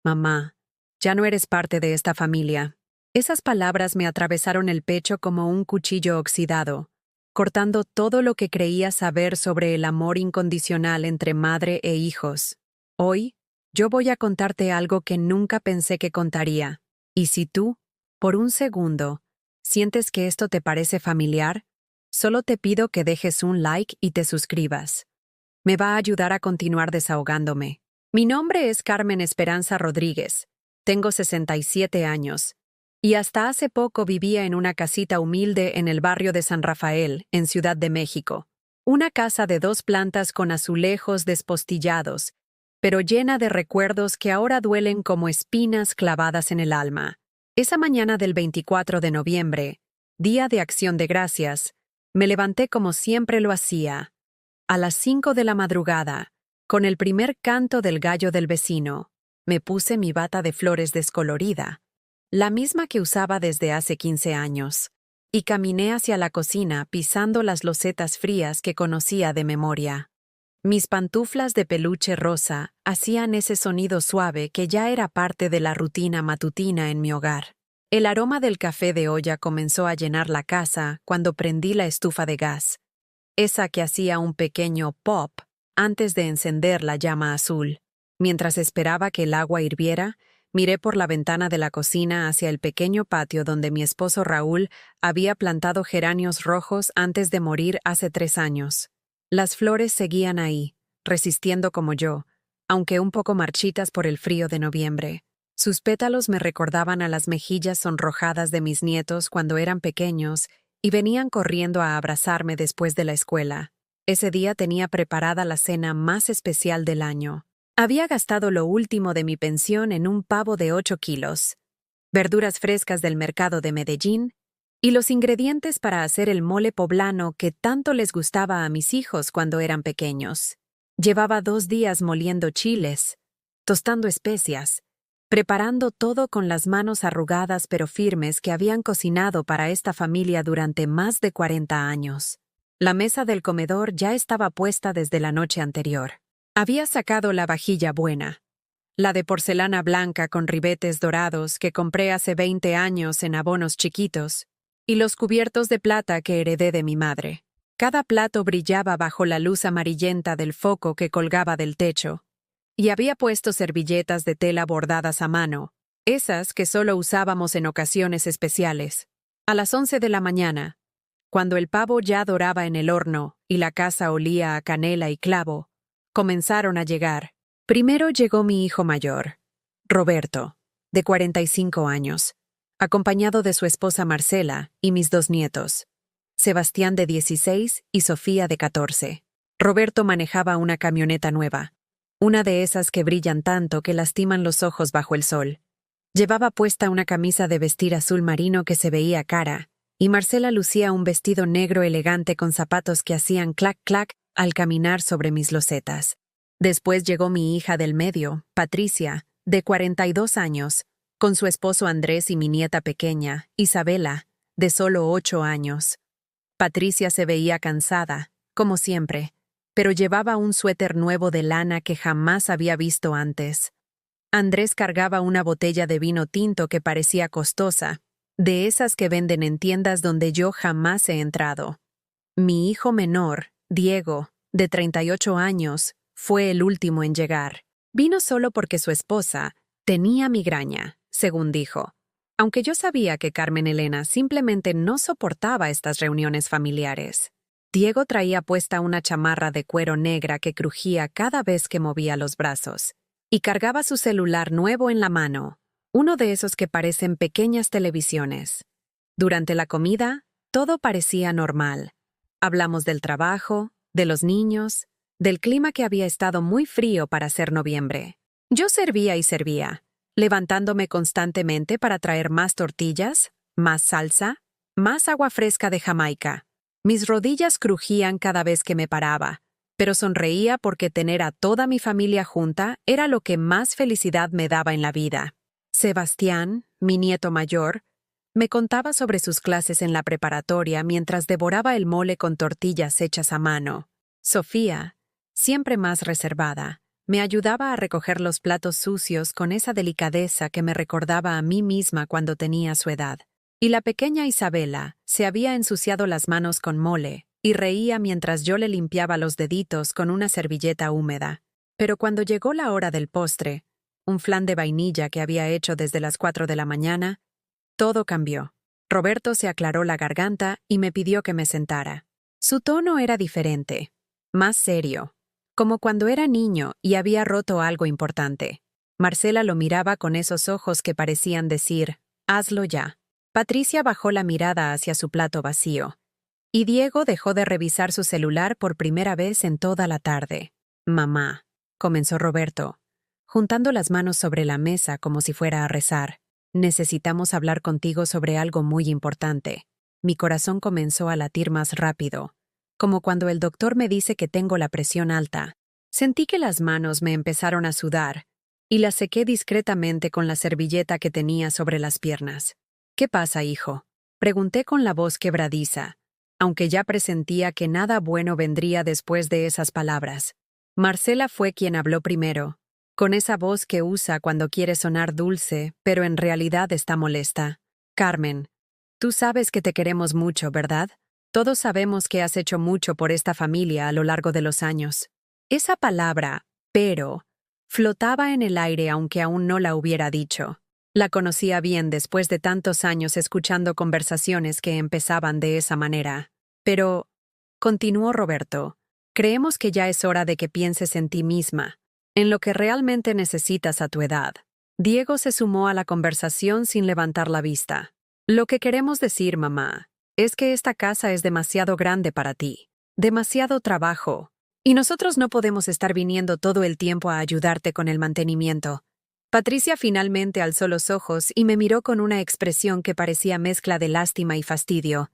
Mamá, ya no eres parte de esta familia. Esas palabras me atravesaron el pecho como un cuchillo oxidado, cortando todo lo que creía saber sobre el amor incondicional entre madre e hijos. Hoy, yo voy a contarte algo que nunca pensé que contaría. Y si tú, por un segundo, sientes que esto te parece familiar, solo te pido que dejes un like y te suscribas. Me va a ayudar a continuar desahogándome. Mi nombre es Carmen Esperanza Rodríguez. Tengo 67 años. Y hasta hace poco vivía en una casita humilde en el barrio de San Rafael, en Ciudad de México. Una casa de 2 plantas con azulejos despostillados, pero llena de recuerdos que ahora duelen como espinas clavadas en el alma. Esa mañana del 24 de noviembre, Día de Acción de Gracias, me levanté como siempre lo hacía, a las 5 de la madrugada, con el primer canto del gallo del vecino. Me puse mi bata de flores descolorida, la misma que usaba desde hace 15 años, y caminé hacia la cocina pisando las losetas frías que conocía de memoria. Mis pantuflas de peluche rosa hacían ese sonido suave que ya era parte de la rutina matutina en mi hogar. El aroma del café de olla comenzó a llenar la casa cuando prendí la estufa de gas, esa que hacía un pequeño pop antes de encender la llama azul. Mientras esperaba que el agua hirviera, miré por la ventana de la cocina hacia el pequeño patio donde mi esposo Raúl había plantado geranios rojos antes de morir hace 3 años. Las flores seguían ahí, resistiendo como yo, aunque un poco marchitas por el frío de noviembre. Sus pétalos me recordaban a las mejillas sonrojadas de mis nietos cuando eran pequeños y venían corriendo a abrazarme después de la escuela. Ese día tenía preparada la cena más especial del año. Había gastado lo último de mi pensión en un pavo de 8 kilos, verduras frescas del mercado de Medellín y los ingredientes para hacer el mole poblano que tanto les gustaba a mis hijos cuando eran pequeños. Llevaba 2 días moliendo chiles, tostando especias, preparando todo con las manos arrugadas pero firmes que habían cocinado para esta familia durante más de 40 años. La mesa del comedor ya estaba puesta desde la noche anterior. Había sacado la vajilla buena, la de porcelana blanca con ribetes dorados que compré hace 20 años en abonos chiquitos, y los cubiertos de plata que heredé de mi madre. Cada plato brillaba bajo la luz amarillenta del foco que colgaba del techo, y había puesto servilletas de tela bordadas a mano, esas que solo usábamos en ocasiones especiales. A las 11 de la mañana, cuando el pavo ya doraba en el horno y la casa olía a canela y clavo, comenzaron a llegar. Primero llegó mi hijo mayor, Roberto, de 45 años, acompañado de su esposa Marcela y mis 2 nietos, Sebastián de 16 y Sofía de 14. Roberto manejaba una camioneta nueva, una de esas que brillan tanto que lastiman los ojos bajo el sol. Llevaba puesta una camisa de vestir azul marino que se veía cara, y Marcela lucía un vestido negro elegante con zapatos que hacían clac clac al caminar sobre mis losetas. Después llegó mi hija del medio, Patricia, de 42 años, con su esposo Andrés y mi nieta pequeña, Isabela, de solo 8 años. Patricia se veía cansada, como siempre, pero llevaba un suéter nuevo de lana que jamás había visto antes. Andrés cargaba una botella de vino tinto que parecía costosa, de esas que venden en tiendas donde yo jamás he entrado. Mi hijo menor, Diego, de 38 años, fue el último en llegar. Vino solo porque su esposa tenía migraña, según dijo, aunque yo sabía que Carmen Elena simplemente no soportaba estas reuniones familiares. Diego traía puesta una chamarra de cuero negra que crujía cada vez que movía los brazos, y cargaba su celular nuevo en la mano, uno de esos que parecen pequeñas televisiones. Durante la comida, todo parecía normal. Hablamos del trabajo, de los niños, del clima que había estado muy frío para ser noviembre. Yo servía y servía, levantándome constantemente para traer más tortillas, más salsa, más agua fresca de Jamaica. Mis rodillas crujían cada vez que me paraba, pero sonreía porque tener a toda mi familia junta era lo que más felicidad me daba en la vida. Sebastián, mi nieto mayor, me contaba sobre sus clases en la preparatoria mientras devoraba el mole con tortillas hechas a mano. Sofía, siempre más reservada, Me ayudaba a recoger los platos sucios con esa delicadeza que me recordaba a mí misma cuando tenía su edad. Y la pequeña Isabela se había ensuciado las manos con mole y reía mientras yo le limpiaba los deditos con una servilleta húmeda. Pero cuando llegó la hora del postre, un flan de vainilla que había hecho desde las 4 de la mañana, todo cambió. Roberto se aclaró la garganta y me pidió que me sentara. Su tono era diferente, más serio, como cuando era niño y había roto algo importante. Marcela lo miraba con esos ojos que parecían decir, «Hazlo ya». Patricia bajó la mirada hacia su plato vacío, y Diego dejó de revisar su celular por primera vez en toda la tarde. «Mamá», comenzó Roberto, juntando las manos sobre la mesa como si fuera a rezar. «Necesitamos hablar contigo sobre algo muy importante». Mi corazón comenzó a latir más rápido, como cuando el doctor me dice que tengo la presión alta. Sentí que las manos me empezaron a sudar, y las sequé discretamente con la servilleta que tenía sobre las piernas. «¿Qué pasa, hijo?», pregunté con la voz quebradiza, aunque ya presentía que nada bueno vendría después de esas palabras. Marcela fue quien habló primero, con esa voz que usa cuando quiere sonar dulce, pero en realidad está molesta. «Carmen, tú sabes que te queremos mucho, ¿verdad? Todos sabemos que has hecho mucho por esta familia a lo largo de los años». Esa palabra, pero, flotaba en el aire aunque aún no la hubiera dicho. La conocía bien después de tantos años escuchando conversaciones que empezaban de esa manera. «Pero», continuó Roberto, «creemos que ya es hora de que pienses en ti misma, en lo que realmente necesitas a tu edad». Diego se sumó a la conversación sin levantar la vista. «Lo que queremos decir, mamá, es que esta casa es demasiado grande para ti, demasiado trabajo, y nosotros no podemos estar viniendo todo el tiempo a ayudarte con el mantenimiento». Patricia finalmente alzó los ojos y me miró con una expresión que parecía mezcla de lástima y fastidio.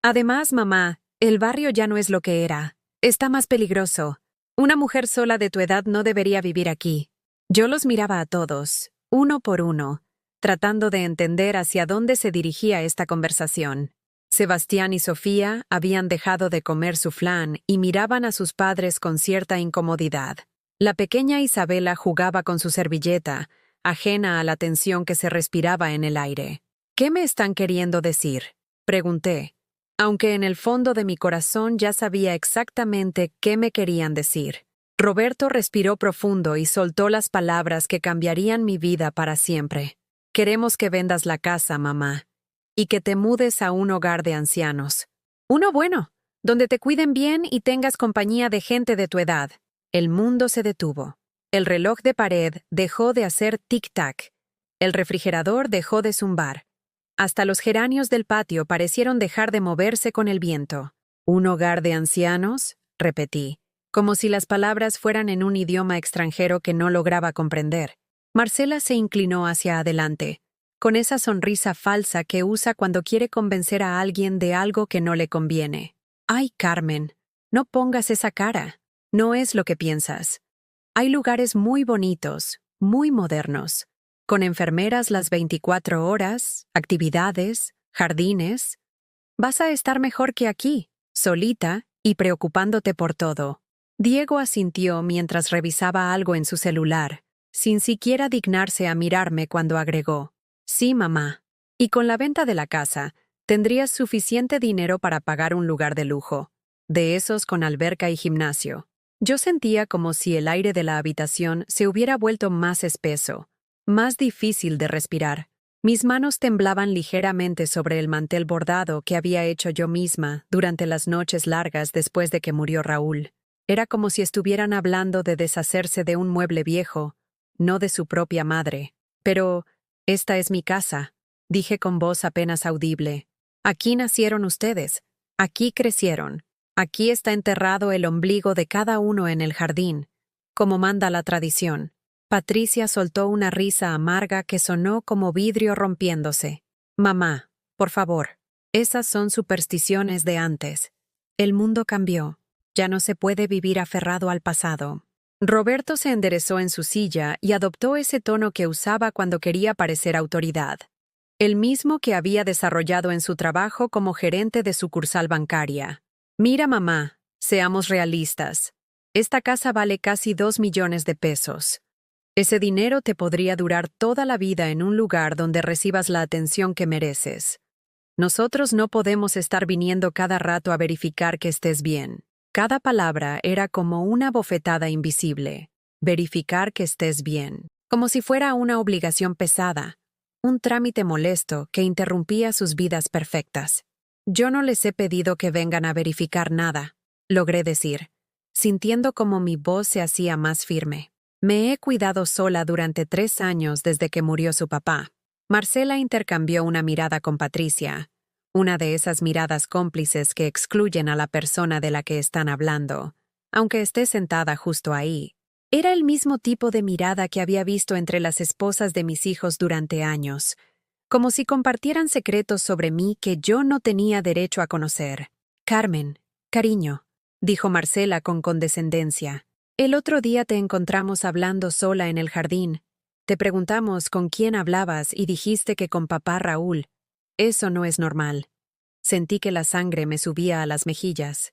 «Además, mamá, el barrio ya no es lo que era. Está más peligroso. Una mujer sola de tu edad no debería vivir aquí». Yo los miraba a todos, uno por uno, tratando de entender hacia dónde se dirigía esta conversación. Sebastián y Sofía habían dejado de comer su flan y miraban a sus padres con cierta incomodidad. La pequeña Isabela jugaba con su servilleta, ajena a la tensión que se respiraba en el aire. «¿Qué me están queriendo decir?», pregunté, aunque en el fondo de mi corazón ya sabía exactamente qué me querían decir. Roberto respiró profundo y soltó las palabras que cambiarían mi vida para siempre. «Queremos que vendas la casa, mamá, y que te mudes a un hogar de ancianos. Uno bueno, donde te cuiden bien y tengas compañía de gente de tu edad». El mundo se detuvo. El reloj de pared dejó de hacer tic-tac. El refrigerador dejó de zumbar. Hasta los geranios del patio parecieron dejar de moverse con el viento. «¿Un hogar de ancianos?», repetí, como si las palabras fueran en un idioma extranjero que no lograba comprender. Marcela se inclinó hacia adelante, con esa sonrisa falsa que usa cuando quiere convencer a alguien de algo que no le conviene. «Ay, Carmen, no pongas esa cara. No es lo que piensas. Hay lugares muy bonitos, muy modernos, con enfermeras las 24 horas, actividades, jardines. Vas a estar mejor que aquí, solita y preocupándote por todo». Diego asintió mientras revisaba algo en su celular, sin siquiera dignarse a mirarme cuando agregó: «Sí, mamá. Y con la venta de la casa, tendrías suficiente dinero para pagar un lugar de lujo, de esos con alberca y gimnasio». Yo sentía como si el aire de la habitación se hubiera vuelto más espeso, más difícil de respirar. Mis manos temblaban ligeramente sobre el mantel bordado que había hecho yo misma durante las noches largas después de que murió Raúl. Era como si estuvieran hablando de deshacerse de un mueble viejo, no de su propia madre. «Pero esta es mi casa», dije con voz apenas audible. «Aquí nacieron ustedes, aquí crecieron. Aquí está enterrado el ombligo de cada uno en el jardín, como manda la tradición». Patricia soltó una risa amarga que sonó como vidrio rompiéndose. «Mamá, por favor, esas son supersticiones de antes. El mundo cambió. Ya no se puede vivir aferrado al pasado». Roberto se enderezó en su silla y adoptó ese tono que usaba cuando quería parecer autoridad. El mismo que había desarrollado en su trabajo como gerente de sucursal bancaria. «Mira, mamá, seamos realistas. Esta casa vale casi 2 millones de pesos. Ese dinero te podría durar toda la vida en un lugar donde recibas la atención que mereces. Nosotros no podemos estar viniendo cada rato a verificar que estés bien. Cada palabra era como una bofetada invisible. Verificar que estés bien. Como si fuera una obligación pesada. Un trámite molesto que interrumpía sus vidas perfectas. Yo no les he pedido que vengan a verificar nada, logré decir, sintiendo como mi voz se hacía más firme. Me he cuidado sola durante 3 años desde que murió su papá. Marcela intercambió una mirada con Patricia, una de esas miradas cómplices que excluyen a la persona de la que están hablando, aunque esté sentada justo ahí. Era el mismo tipo de mirada que había visto entre las esposas de mis hijos durante años, como si compartieran secretos sobre mí que yo no tenía derecho a conocer. Carmen, cariño, dijo Marcela con condescendencia. El otro día te encontramos hablando sola en el jardín. Te preguntamos con quién hablabas y dijiste que con papá Raúl. Eso no es normal. Sentí que la sangre me subía a las mejillas.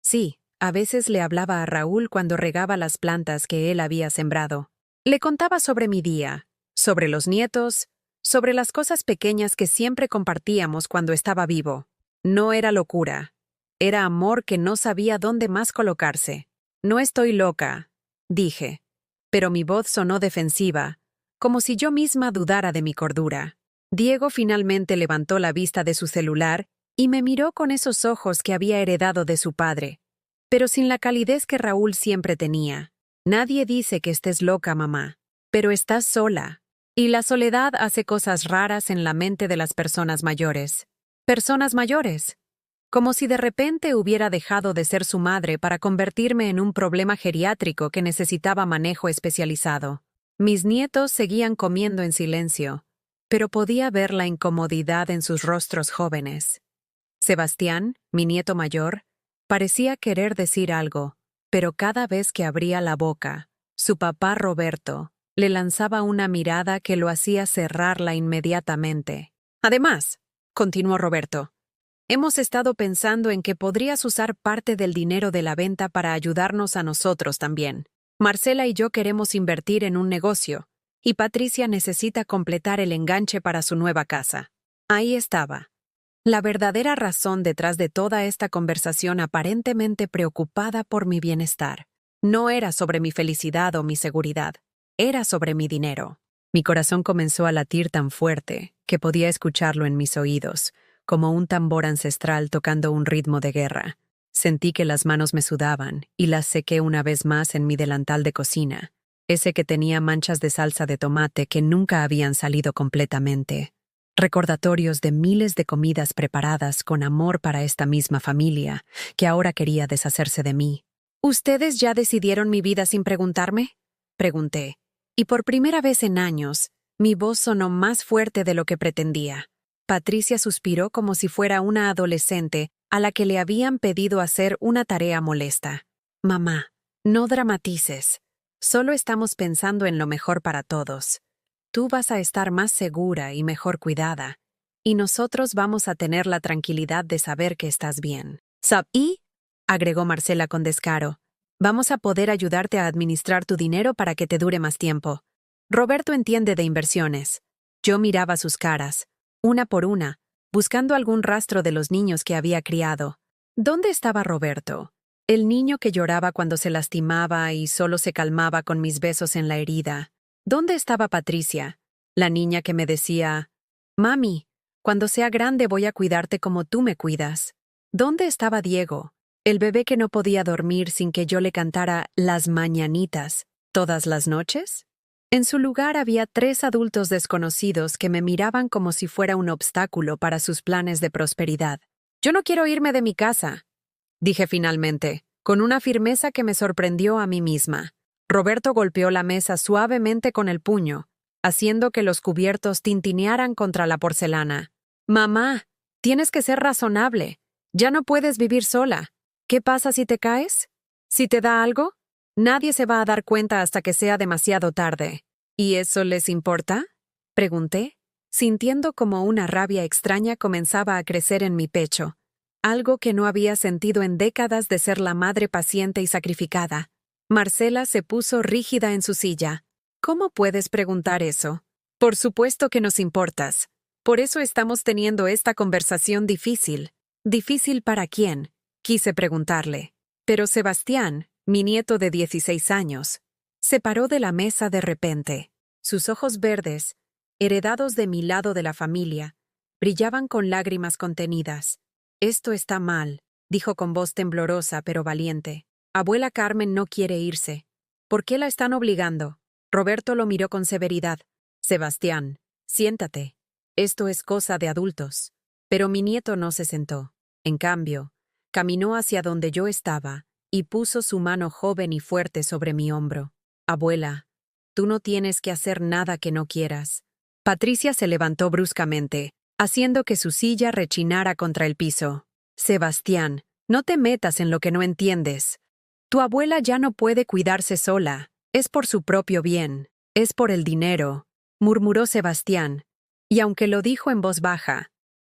Sí, a veces le hablaba a Raúl cuando regaba las plantas que él había sembrado. Le contaba sobre mi día, sobre los nietos, sobre las cosas pequeñas que siempre compartíamos cuando estaba vivo. No era locura. Era amor que no sabía dónde más colocarse. No estoy loca, dije, pero mi voz sonó defensiva, como si yo misma dudara de mi cordura. Diego finalmente levantó la vista de su celular y me miró con esos ojos que había heredado de su padre, pero sin la calidez que Raúl siempre tenía. Nadie dice que estés loca, mamá, pero estás sola. Y la soledad hace cosas raras en la mente de las personas mayores. Personas mayores. Como si de repente hubiera dejado de ser su madre para convertirme en un problema geriátrico que necesitaba manejo especializado. Mis nietos seguían comiendo en silencio, pero podía ver la incomodidad en sus rostros jóvenes. Sebastián, mi nieto mayor, parecía querer decir algo, pero cada vez que abría la boca, su papá Roberto le lanzaba una mirada que lo hacía cerrarla inmediatamente. Además, continuó Roberto, hemos estado pensando en que podrías usar parte del dinero de la venta para ayudarnos a nosotros también. Marcela y yo queremos invertir en un negocio, y Patricia necesita completar el enganche para su nueva casa. Ahí estaba. La verdadera razón detrás de toda esta conversación aparentemente preocupada por mi bienestar. No era sobre mi felicidad o mi seguridad. Era sobre mi dinero. Mi corazón comenzó a latir tan fuerte que podía escucharlo en mis oídos, como un tambor ancestral tocando un ritmo de guerra. Sentí que las manos me sudaban y las sequé una vez más en mi delantal de cocina, ese que tenía manchas de salsa de tomate que nunca habían salido completamente. Recordatorios de miles de comidas preparadas con amor para esta misma familia, que ahora quería deshacerse de mí. ¿Ustedes ya decidieron mi vida sin preguntarme?, pregunté, y por primera vez en años, mi voz sonó más fuerte de lo que pretendía. Patricia suspiró como si fuera una adolescente a la que le habían pedido hacer una tarea molesta. Mamá, no dramatices. Solo estamos pensando en lo mejor para todos. Tú vas a estar más segura y mejor cuidada, y nosotros vamos a tener la tranquilidad de saber que estás bien. ¿Y? Agregó Marcela con descaro. Vamos a poder ayudarte a administrar tu dinero para que te dure más tiempo. Roberto entiende de inversiones. Yo miraba sus caras, una por una, buscando algún rastro de los niños que había criado. ¿Dónde estaba Roberto? El niño que lloraba cuando se lastimaba y solo se calmaba con mis besos en la herida. ¿Dónde estaba Patricia? La niña que me decía, «Mami, cuando sea grande voy a cuidarte como tú me cuidas». ¿Dónde estaba Diego? El bebé que no podía dormir sin que yo le cantara las mañanitas todas las noches. En su lugar había 3 adultos desconocidos que me miraban como si fuera un obstáculo para sus planes de prosperidad. «Yo no quiero irme de mi casa», dije finalmente, con una firmeza que me sorprendió a mí misma. Roberto golpeó la mesa suavemente con el puño, haciendo que los cubiertos tintinearan contra la porcelana. «Mamá, tienes que ser razonable. Ya no puedes vivir sola. ¿Qué pasa si te caes? ¿Si te da algo? Nadie se va a dar cuenta hasta que sea demasiado tarde». «¿Y eso les importa?», pregunté, sintiendo como una rabia extraña comenzaba a crecer en mi pecho, algo que no había sentido en décadas de ser la madre paciente y sacrificada. Marcela se puso rígida en su silla. ¿Cómo puedes preguntar eso? Por supuesto que nos importas. Por eso estamos teniendo esta conversación difícil. ¿Difícil para quién? Quise preguntarle. Pero Sebastián, mi nieto de 16 años, se paró de la mesa de repente. Sus ojos verdes, heredados de mi lado de la familia, brillaban con lágrimas contenidas. Esto está mal, dijo con voz temblorosa pero valiente. Abuela Carmen no quiere irse. ¿Por qué la están obligando? Roberto lo miró con severidad. Sebastián, siéntate. Esto es cosa de adultos. Pero mi nieto no se sentó. En cambio, caminó hacia donde yo estaba y puso su mano joven y fuerte sobre mi hombro. Abuela, tú no tienes que hacer nada que no quieras. Patricia se levantó bruscamente, haciendo que su silla rechinara contra el piso. Sebastián, no te metas en lo que no entiendes. Tu abuela ya no puede cuidarse sola. Es por su propio bien. Es por el dinero, murmuró Sebastián. Y aunque lo dijo en voz baja,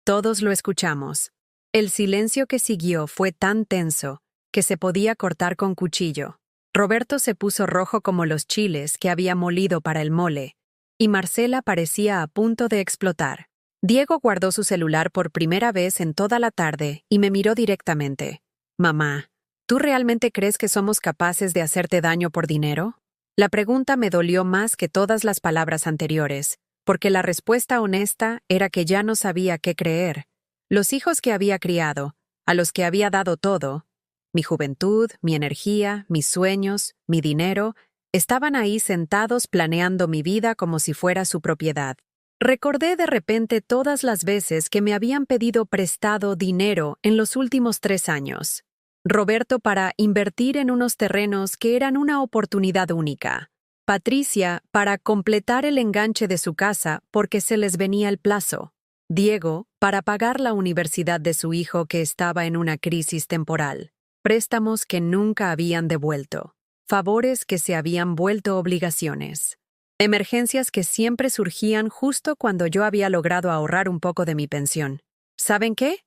todos lo escuchamos. El silencio que siguió fue tan tenso que se podía cortar con cuchillo. Roberto se puso rojo como los chiles que había molido para el mole, y Marcela parecía a punto de explotar. Diego guardó su celular por primera vez en toda la tarde y me miró directamente. Mamá, ¿tú realmente crees que somos capaces de hacerte daño por dinero? La pregunta me dolió más que todas las palabras anteriores, porque la respuesta honesta era que ya no sabía qué creer. Los hijos que había criado, a los que había dado todo, mi juventud, mi energía, mis sueños, mi dinero, estaban ahí sentados planeando mi vida como si fuera su propiedad. Recordé de repente todas las veces que me habían pedido prestado dinero en los últimos 3 años. Roberto para invertir en unos terrenos que eran una oportunidad única. Patricia para completar el enganche de su casa porque se les venía el plazo. Diego para pagar la universidad de su hijo que estaba en una crisis temporal. Préstamos que nunca habían devuelto. Favores que se habían vuelto obligaciones. Emergencias que siempre surgían justo cuando yo había logrado ahorrar un poco de mi pensión. ¿Saben qué?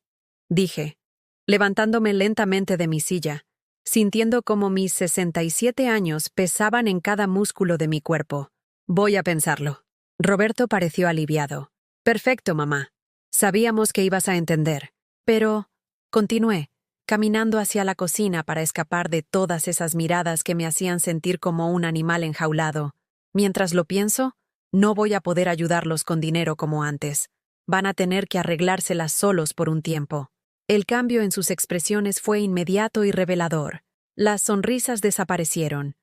Dije, levantándome lentamente de mi silla, sintiendo como mis 67 años pesaban en cada músculo de mi cuerpo. Voy a pensarlo. Roberto pareció aliviado. Perfecto, mamá. Sabíamos que ibas a entender. Pero, continué, caminando hacia la cocina para escapar de todas esas miradas que me hacían sentir como un animal enjaulado. Mientras lo pienso, no voy a poder ayudarlos con dinero como antes. Van a tener que arreglárselas solos por un tiempo. El cambio en sus expresiones fue inmediato y revelador. Las sonrisas desaparecieron.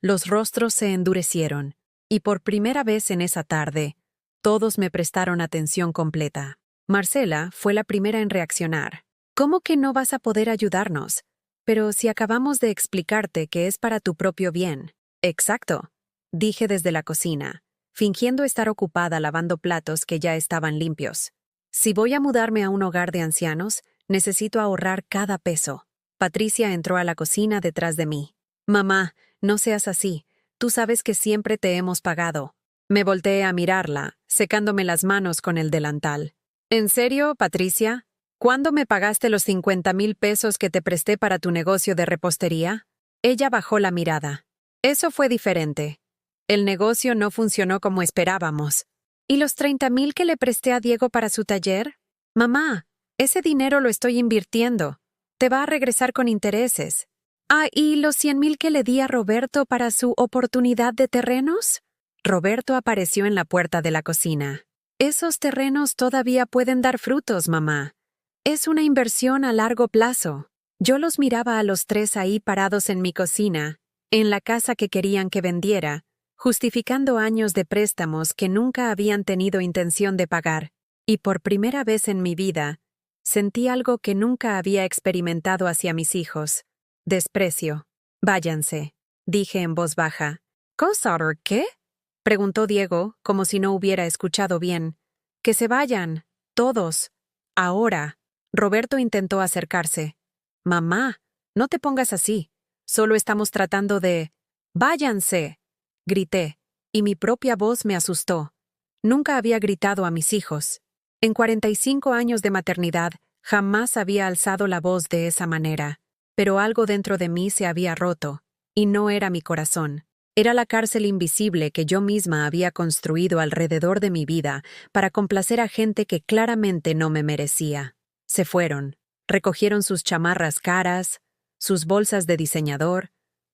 Los rostros se endurecieron. Y por primera vez en esa tarde, todos me prestaron atención completa. Marcela fue la primera en reaccionar. ¿Cómo que no vas a poder ayudarnos? Pero si acabamos de explicarte que es para tu propio bien. Exacto, dije desde la cocina, fingiendo estar ocupada lavando platos que ya estaban limpios. Si voy a mudarme a un hogar de ancianos, necesito ahorrar cada peso. Patricia entró a la cocina detrás de mí. Mamá, no seas así. Tú sabes que siempre te hemos pagado. Me volteé a mirarla, secándome las manos con el delantal. ¿En serio, Patricia? ¿Cuándo me pagaste los 50,000 pesos que te presté para tu negocio de repostería? Ella bajó la mirada. Eso fue diferente. El negocio no funcionó como esperábamos. ¿Y los 30,000 que le presté a Diego para su taller? Mamá, ese dinero lo estoy invirtiendo. Te va a regresar con intereses. Ah, ¿y los 100,000 que le di a Roberto para su oportunidad de terrenos? Roberto apareció en la puerta de la cocina. Esos terrenos todavía pueden dar frutos, mamá. Es una inversión a largo plazo. Yo los miraba a los 3 ahí parados en mi cocina, en la casa que querían que vendiera, justificando años de préstamos que nunca habían tenido intención de pagar, y por primera vez en mi vida, sentí algo que nunca había experimentado hacia mis hijos. Desprecio. Váyanse, dije en voz baja. ¿Cosar qué? Preguntó Diego, como si no hubiera escuchado bien. Que se vayan, todos. Ahora. Roberto intentó acercarse. Mamá, no te pongas así. Solo estamos tratando de... ¡Váyanse! Grité, y mi propia voz me asustó. Nunca había gritado a mis hijos. En 45 años de maternidad, jamás había alzado la voz de esa manera, pero algo dentro de mí se había roto. Y no era mi corazón. Era la cárcel invisible que yo misma había construido alrededor de mi vida para complacer a gente que claramente no me merecía. Se fueron. Recogieron sus chamarras caras, sus bolsas de diseñador,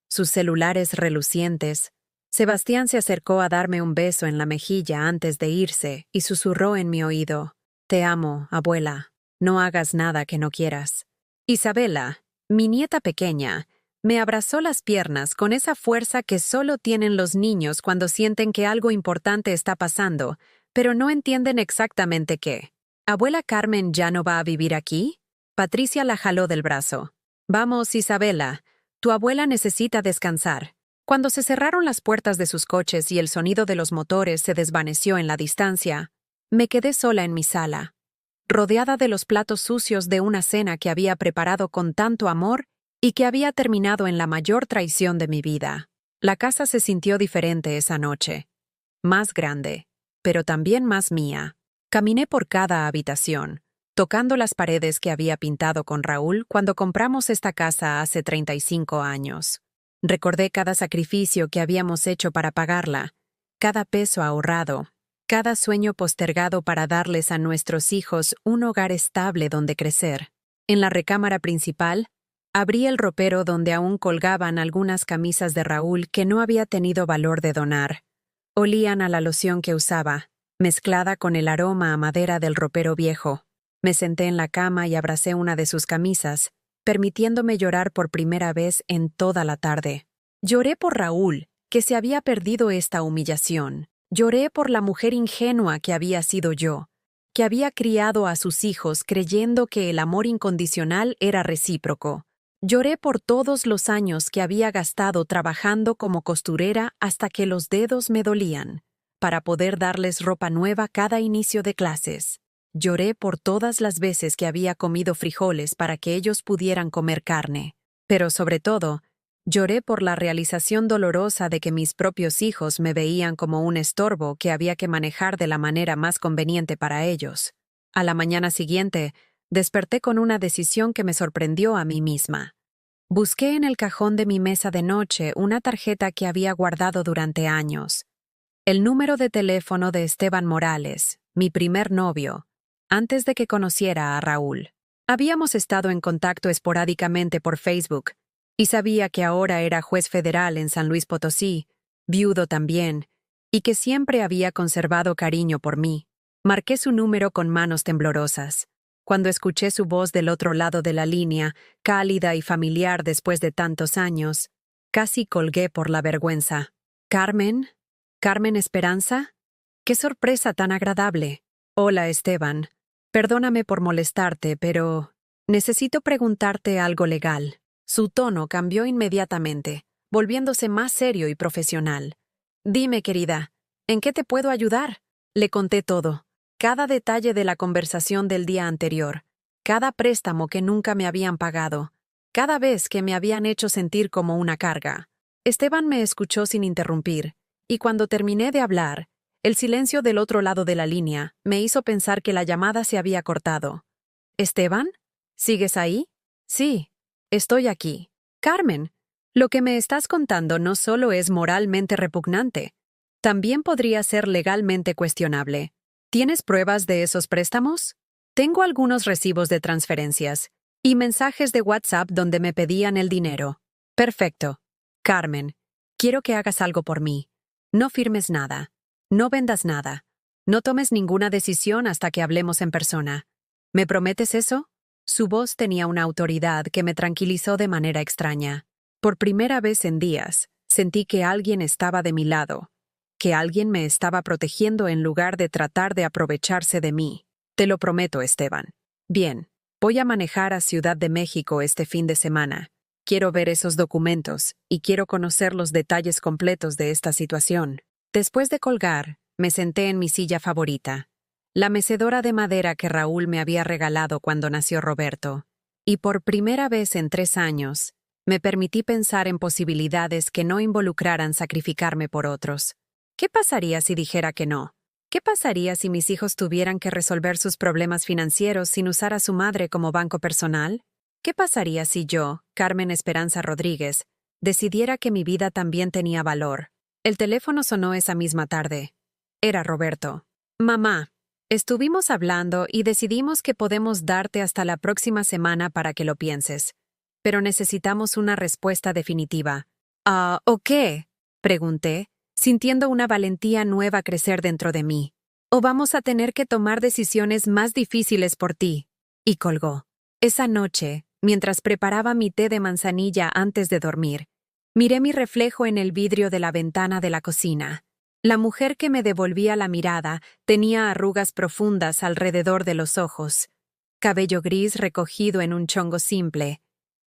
sus celulares relucientes. Sebastián se acercó a darme un beso en la mejilla antes de irse y susurró en mi oído: «Te amo, abuela. No hagas nada que no quieras». Isabela, mi nieta pequeña, me abrazó las piernas con esa fuerza que solo tienen los niños cuando sienten que algo importante está pasando, pero no entienden exactamente qué. ¿Abuela Carmen ya no va a vivir aquí? Patricia la jaló del brazo. «Vamos, Isabela, tu abuela necesita descansar». Cuando se cerraron las puertas de sus coches y el sonido de los motores se desvaneció en la distancia, me quedé sola en mi sala, rodeada de los platos sucios de una cena que había preparado con tanto amor y que había terminado en la mayor traición de mi vida. La casa se sintió diferente esa noche. Más grande, pero también más mía. Caminé por cada habitación, tocando las paredes que había pintado con Raúl cuando compramos esta casa hace 35 años. Recordé cada sacrificio que habíamos hecho para pagarla, cada peso ahorrado, cada sueño postergado para darles a nuestros hijos un hogar estable donde crecer. En la recámara principal, abrí el ropero donde aún colgaban algunas camisas de Raúl que no había tenido valor de donar. Olían a la loción que usaba, mezclada con el aroma a madera del ropero viejo. Me senté en la cama y abracé una de sus camisas, permitiéndome llorar por primera vez en toda la tarde. Lloré por Raúl, que se había perdido esta humillación. Lloré por la mujer ingenua que había sido yo, que había criado a sus hijos creyendo que el amor incondicional era recíproco. Lloré por todos los años que había gastado trabajando como costurera hasta que los dedos me dolían, para poder darles ropa nueva cada inicio de clases. Lloré por todas las veces que había comido frijoles para que ellos pudieran comer carne. Pero sobre todo, lloré por la realización dolorosa de que mis propios hijos me veían como un estorbo que había que manejar de la manera más conveniente para ellos. A la mañana siguiente, desperté con una decisión que me sorprendió a mí misma. Busqué en el cajón de mi mesa de noche una tarjeta que había guardado durante años. El número de teléfono de Esteban Morales, mi primer novio, antes de que conociera a Raúl. Habíamos estado en contacto esporádicamente por Facebook, y sabía que ahora era juez federal en San Luis Potosí, viudo también, y que siempre había conservado cariño por mí. Marqué su número con manos temblorosas. Cuando escuché su voz del otro lado de la línea, cálida y familiar después de tantos años, casi colgué por la vergüenza. ¿Carmen? ¿Carmen Esperanza? ¡Qué sorpresa tan agradable! Hola, Esteban. Perdóname por molestarte, pero necesito preguntarte algo legal. Su tono cambió inmediatamente, volviéndose más serio y profesional. Dime, querida, ¿en qué te puedo ayudar? Le conté todo, cada detalle de la conversación del día anterior, cada préstamo que nunca me habían pagado, cada vez que me habían hecho sentir como una carga. Esteban me escuchó sin interrumpir, y cuando terminé de hablar, el silencio del otro lado de la línea me hizo pensar que la llamada se había cortado. ¿Esteban? ¿Sigues ahí? Sí, estoy aquí. Carmen, lo que me estás contando no solo es moralmente repugnante, también podría ser legalmente cuestionable. ¿Tienes pruebas de esos préstamos? Tengo algunos recibos de transferencias y mensajes de WhatsApp donde me pedían el dinero. Perfecto. Carmen, quiero que hagas algo por mí. No firmes nada. No vendas nada. No tomes ninguna decisión hasta que hablemos en persona. ¿Me prometes eso? Su voz tenía una autoridad que me tranquilizó de manera extraña. Por primera vez en días, sentí que alguien estaba de mi lado, que alguien me estaba protegiendo en lugar de tratar de aprovecharse de mí. Te lo prometo, Esteban. Bien, voy a manejar a Ciudad de México este fin de semana. Quiero ver esos documentos y quiero conocer los detalles completos de esta situación. Después de colgar, me senté en mi silla favorita, la mecedora de madera que Raúl me había regalado cuando nació Roberto, y por primera vez en 3 años, me permití pensar en posibilidades que no involucraran sacrificarme por otros. ¿Qué pasaría si dijera que no? ¿Qué pasaría si mis hijos tuvieran que resolver sus problemas financieros sin usar a su madre como banco personal? ¿Qué pasaría si yo, Carmen Esperanza Rodríguez, decidiera que mi vida también tenía valor. El teléfono sonó esa misma tarde. Era Roberto. Mamá, estuvimos hablando y decidimos que podemos darte hasta la próxima semana para que lo pienses. Pero necesitamos una respuesta definitiva. ¿O qué? Pregunté, sintiendo una valentía nueva crecer dentro de mí. ¿O vamos a tener que tomar decisiones más difíciles por ti? Y colgó. Esa noche, mientras preparaba mi té de manzanilla antes de dormir, miré mi reflejo en el vidrio de la ventana de la cocina. La mujer que me devolvía la mirada tenía arrugas profundas alrededor de los ojos, cabello gris recogido en un chongo simple,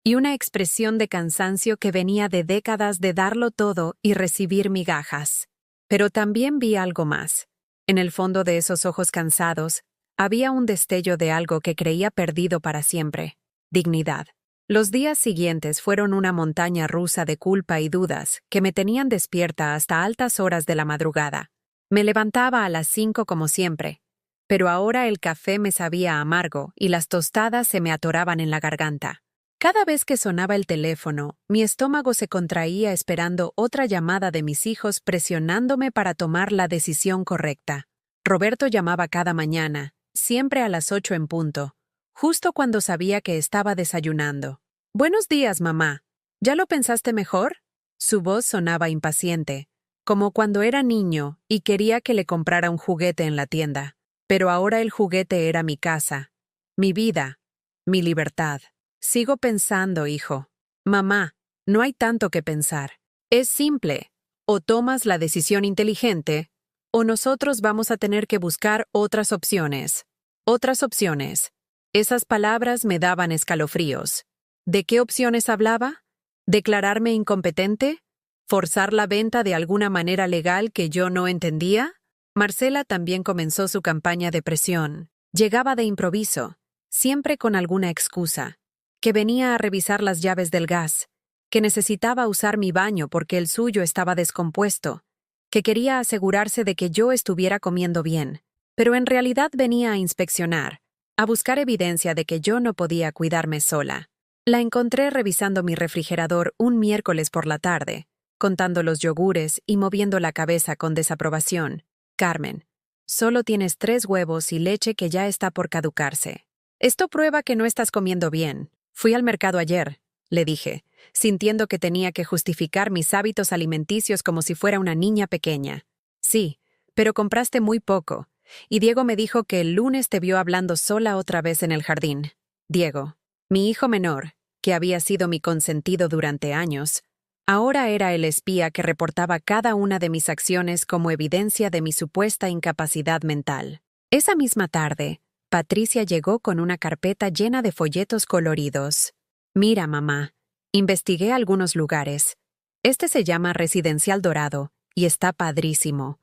y una expresión de cansancio que venía de décadas de darlo todo y recibir migajas. Pero también vi algo más. En el fondo de esos ojos cansados, había un destello de algo que creía perdido para siempre: dignidad. Los días siguientes fueron una montaña rusa de culpa y dudas que me tenían despierta hasta altas horas de la madrugada. Me levantaba a las 5 como siempre, pero ahora el café me sabía amargo y las tostadas se me atoraban en la garganta. Cada vez que sonaba el teléfono, mi estómago se contraía esperando otra llamada de mis hijos presionándome para tomar la decisión correcta. Roberto llamaba cada mañana, siempre a las 8 en punto, justo cuando sabía que estaba desayunando. «Buenos días, mamá. ¿Ya lo pensaste mejor?» Su voz sonaba impaciente, como cuando era niño y quería que le comprara un juguete en la tienda. Pero ahora el juguete era mi casa, mi vida, mi libertad. «Sigo pensando, hijo». «Mamá, no hay tanto que pensar. Es simple. O tomas la decisión inteligente, o nosotros vamos a tener que buscar otras opciones». Otras opciones. Esas palabras me daban escalofríos. ¿De qué opciones hablaba? ¿Declararme incompetente? ¿Forzar la venta de alguna manera legal que yo no entendía? Marcela también comenzó su campaña de presión. Llegaba de improviso, siempre con alguna excusa. Que venía a revisar las llaves del gas, que necesitaba usar mi baño porque el suyo estaba descompuesto, que quería asegurarse de que yo estuviera comiendo bien. Pero en realidad venía a inspeccionar, a buscar evidencia de que yo no podía cuidarme sola. La encontré revisando mi refrigerador un miércoles por la tarde, contando los yogures y moviendo la cabeza con desaprobación. «Carmen, solo tienes 3 huevos y leche que ya está por caducarse. Esto prueba que no estás comiendo bien. Fui al mercado ayer», le dije, sintiendo que tenía que justificar mis hábitos alimenticios como si fuera una niña pequeña. «Sí, pero compraste muy poco. Y Diego me dijo que el lunes te vio hablando sola otra vez en el jardín». Diego, mi hijo menor, que había sido mi consentido durante años, ahora era el espía que reportaba cada una de mis acciones como evidencia de mi supuesta incapacidad mental. Esa misma tarde, Patricia llegó con una carpeta llena de folletos coloridos. «Mira, mamá, investigué algunos lugares. Este se llama Residencial Dorado y está padrísimo.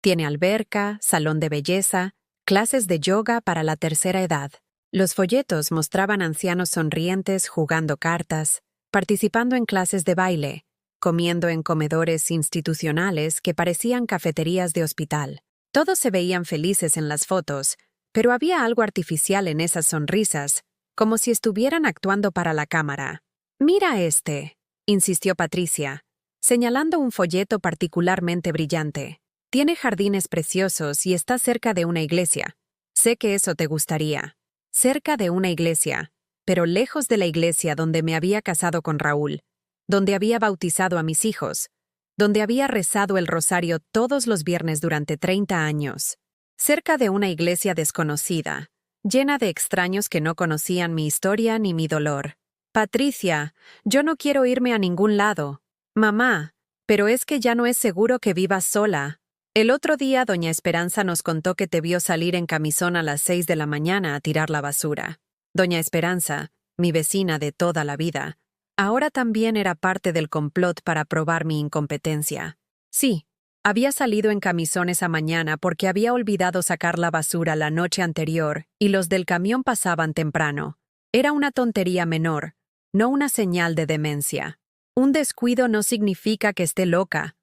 Tiene alberca, salón de belleza, clases de yoga para la tercera edad». Los folletos mostraban ancianos sonrientes jugando cartas, participando en clases de baile, comiendo en comedores institucionales que parecían cafeterías de hospital. Todos se veían felices en las fotos, pero había algo artificial en esas sonrisas, como si estuvieran actuando para la cámara. «Mira este», insistió Patricia, señalando un folleto particularmente brillante. «Tiene jardines preciosos y está cerca de una iglesia. Sé que eso te gustaría». Cerca de una iglesia, pero lejos de la iglesia donde me había casado con Raúl, donde había bautizado a mis hijos, donde había rezado el rosario todos los viernes durante 30 años. Cerca de una iglesia desconocida, llena de extraños que no conocían mi historia ni mi dolor. «Patricia, yo no quiero irme a ningún lado». «Mamá, pero es que ya no es seguro que vivas sola. El otro día doña Esperanza nos contó que te vio salir en camisón a las 6 de la mañana a tirar la basura». Doña Esperanza, mi vecina de toda la vida, ahora también era parte del complot para probar mi incompetencia. Sí, había salido en camisón esa mañana porque había olvidado sacar la basura la noche anterior y los del camión pasaban temprano. Era una tontería menor, no una señal de demencia. «Un descuido no significa que esté loca»,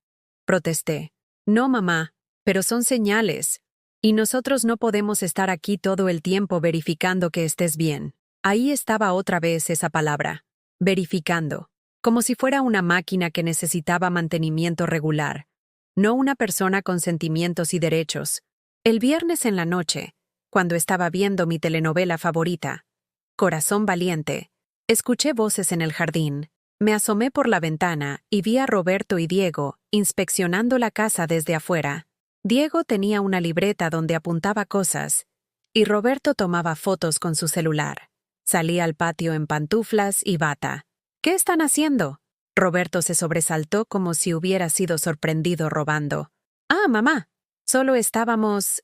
protesté. «No, mamá, pero son señales. Y nosotros no podemos estar aquí todo el tiempo verificando que estés bien». Ahí estaba otra vez esa palabra, verificando. como si fuera una máquina que necesitaba mantenimiento regular, no una persona con sentimientos y derechos. El viernes en la noche, cuando estaba viendo mi telenovela favorita, Corazón Valiente, escuché voces en el jardín. Me asomé por la ventana y vi a Roberto y Diego inspeccionando la casa desde afuera. Diego tenía una libreta donde apuntaba cosas, y Roberto tomaba fotos con su celular. Salí al patio en pantuflas y bata. ¿Qué están haciendo? Roberto se sobresaltó como si hubiera sido sorprendido robando. Ah, mamá. Solo estábamos...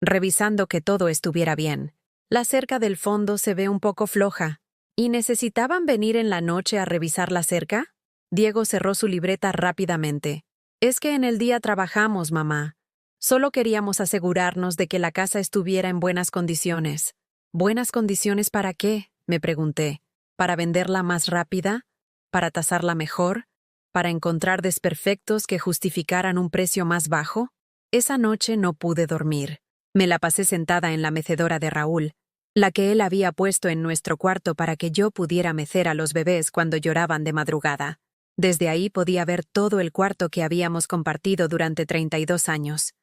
revisando que todo estuviera bien. La cerca del fondo se ve un poco floja. ¿Y necesitaban venir en la noche a revisar la cerca? Diego cerró su libreta rápidamente. Es que en el día trabajamos, mamá. Solo queríamos asegurarnos de que la casa estuviera en buenas condiciones. ¿Buenas condiciones para qué?, me pregunté. ¿Para venderla más rápida? ¿Para tasarla mejor? ¿Para encontrar desperfectos que justificaran un precio más bajo? Esa noche no pude dormir. Me la pasé sentada en la mecedora de Raúl, la que él había puesto en nuestro cuarto para que yo pudiera mecer a los bebés cuando lloraban de madrugada. Desde ahí podía ver todo el cuarto que habíamos compartido durante 32 años.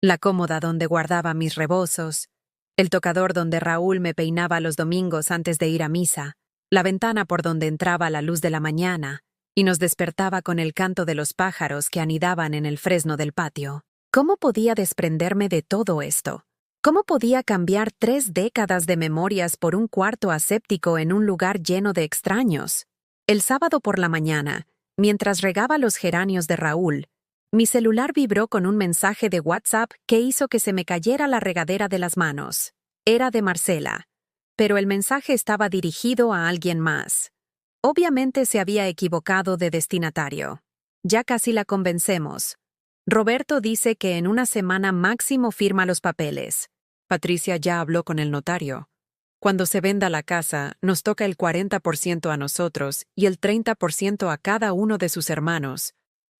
La cómoda donde guardaba mis rebozos, el tocador donde Raúl me peinaba los domingos antes de ir a misa, la ventana por donde entraba la luz de la mañana y nos despertaba con el canto de los pájaros que anidaban en el fresno del patio. ¿Cómo podía desprenderme de todo esto? ¿Cómo podía cambiar 3 décadas de memorias por un cuarto aséptico en un lugar lleno de extraños? El sábado por la mañana, mientras regaba los geranios de Raúl, mi celular vibró con un mensaje de WhatsApp que hizo que se me cayera la regadera de las manos. Era de Marcela, pero el mensaje estaba dirigido a alguien más. Obviamente se había equivocado de destinatario. Ya casi la convencemos. Roberto dice que en una semana máximo firma los papeles. Patricia ya habló con el notario. Cuando se venda la casa, nos toca el 40% a nosotros y el 30% a cada uno de sus hermanos.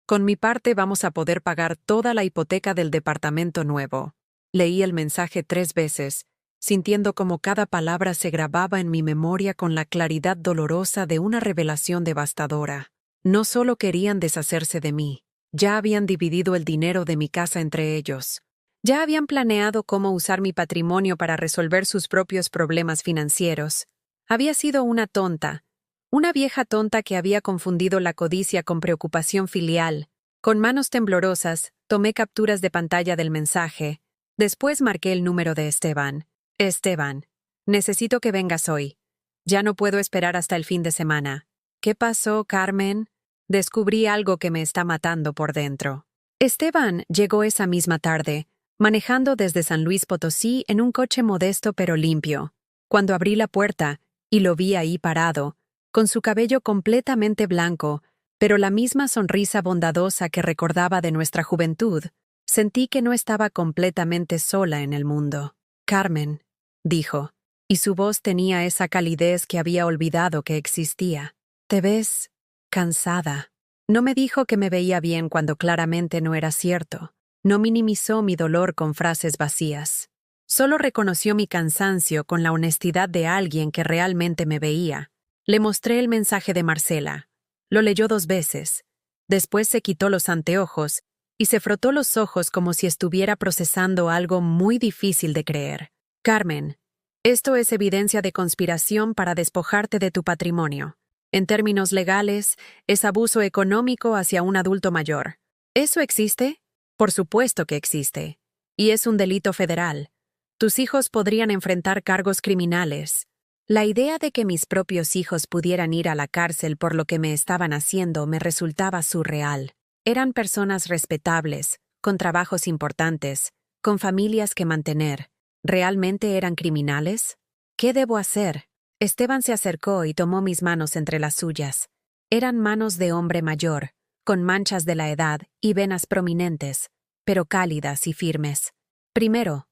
Con mi parte vamos a poder pagar toda la hipoteca del departamento nuevo. Leí el mensaje 3 veces, sintiendo como cada palabra se grababa en mi memoria con la claridad dolorosa de una revelación devastadora. No solo querían deshacerse de mí, ya habían dividido el dinero de mi casa entre ellos. Ya habían planeado cómo usar mi patrimonio para resolver sus propios problemas financieros. Había sido una tonta, una vieja tonta que había confundido la codicia con preocupación filial. Con manos temblorosas, tomé capturas de pantalla del mensaje. Después marqué el número de Esteban. Esteban, necesito que vengas hoy. Ya no puedo esperar hasta el fin de semana. ¿Qué pasó, Carmen? Descubrí algo que me está matando por dentro. Esteban llegó esa misma tarde, manejando desde San Luis Potosí en un coche modesto pero limpio. Cuando abrí la puerta, y lo vi ahí parado, con su cabello completamente blanco, pero la misma sonrisa bondadosa que recordaba de nuestra juventud, sentí que no estaba completamente sola en el mundo. Carmen, dijo, y su voz tenía esa calidez que había olvidado que existía. Te ves cansada. No me dijo que me veía bien cuando claramente no era cierto. No minimizó mi dolor con frases vacías. Solo reconoció mi cansancio con la honestidad de alguien que realmente me veía. Le mostré el mensaje de Marcela. Lo leyó 2 veces. Después se quitó los anteojos y se frotó los ojos como si estuviera procesando algo muy difícil de creer. Carmen, esto es evidencia de conspiración para despojarte de tu patrimonio. En términos legales, es abuso económico hacia un adulto mayor. ¿Eso existe? Por supuesto que existe. Y es un delito federal. Tus hijos podrían enfrentar cargos criminales. La idea de que mis propios hijos pudieran ir a la cárcel por lo que me estaban haciendo me resultaba surreal. Eran personas respetables, con trabajos importantes, con familias que mantener. ¿Realmente eran criminales? ¿Qué debo hacer? Esteban se acercó y tomó mis manos entre las suyas. Eran manos de hombre mayor, con manchas de la edad y venas prominentes, pero cálidas y firmes. Primero,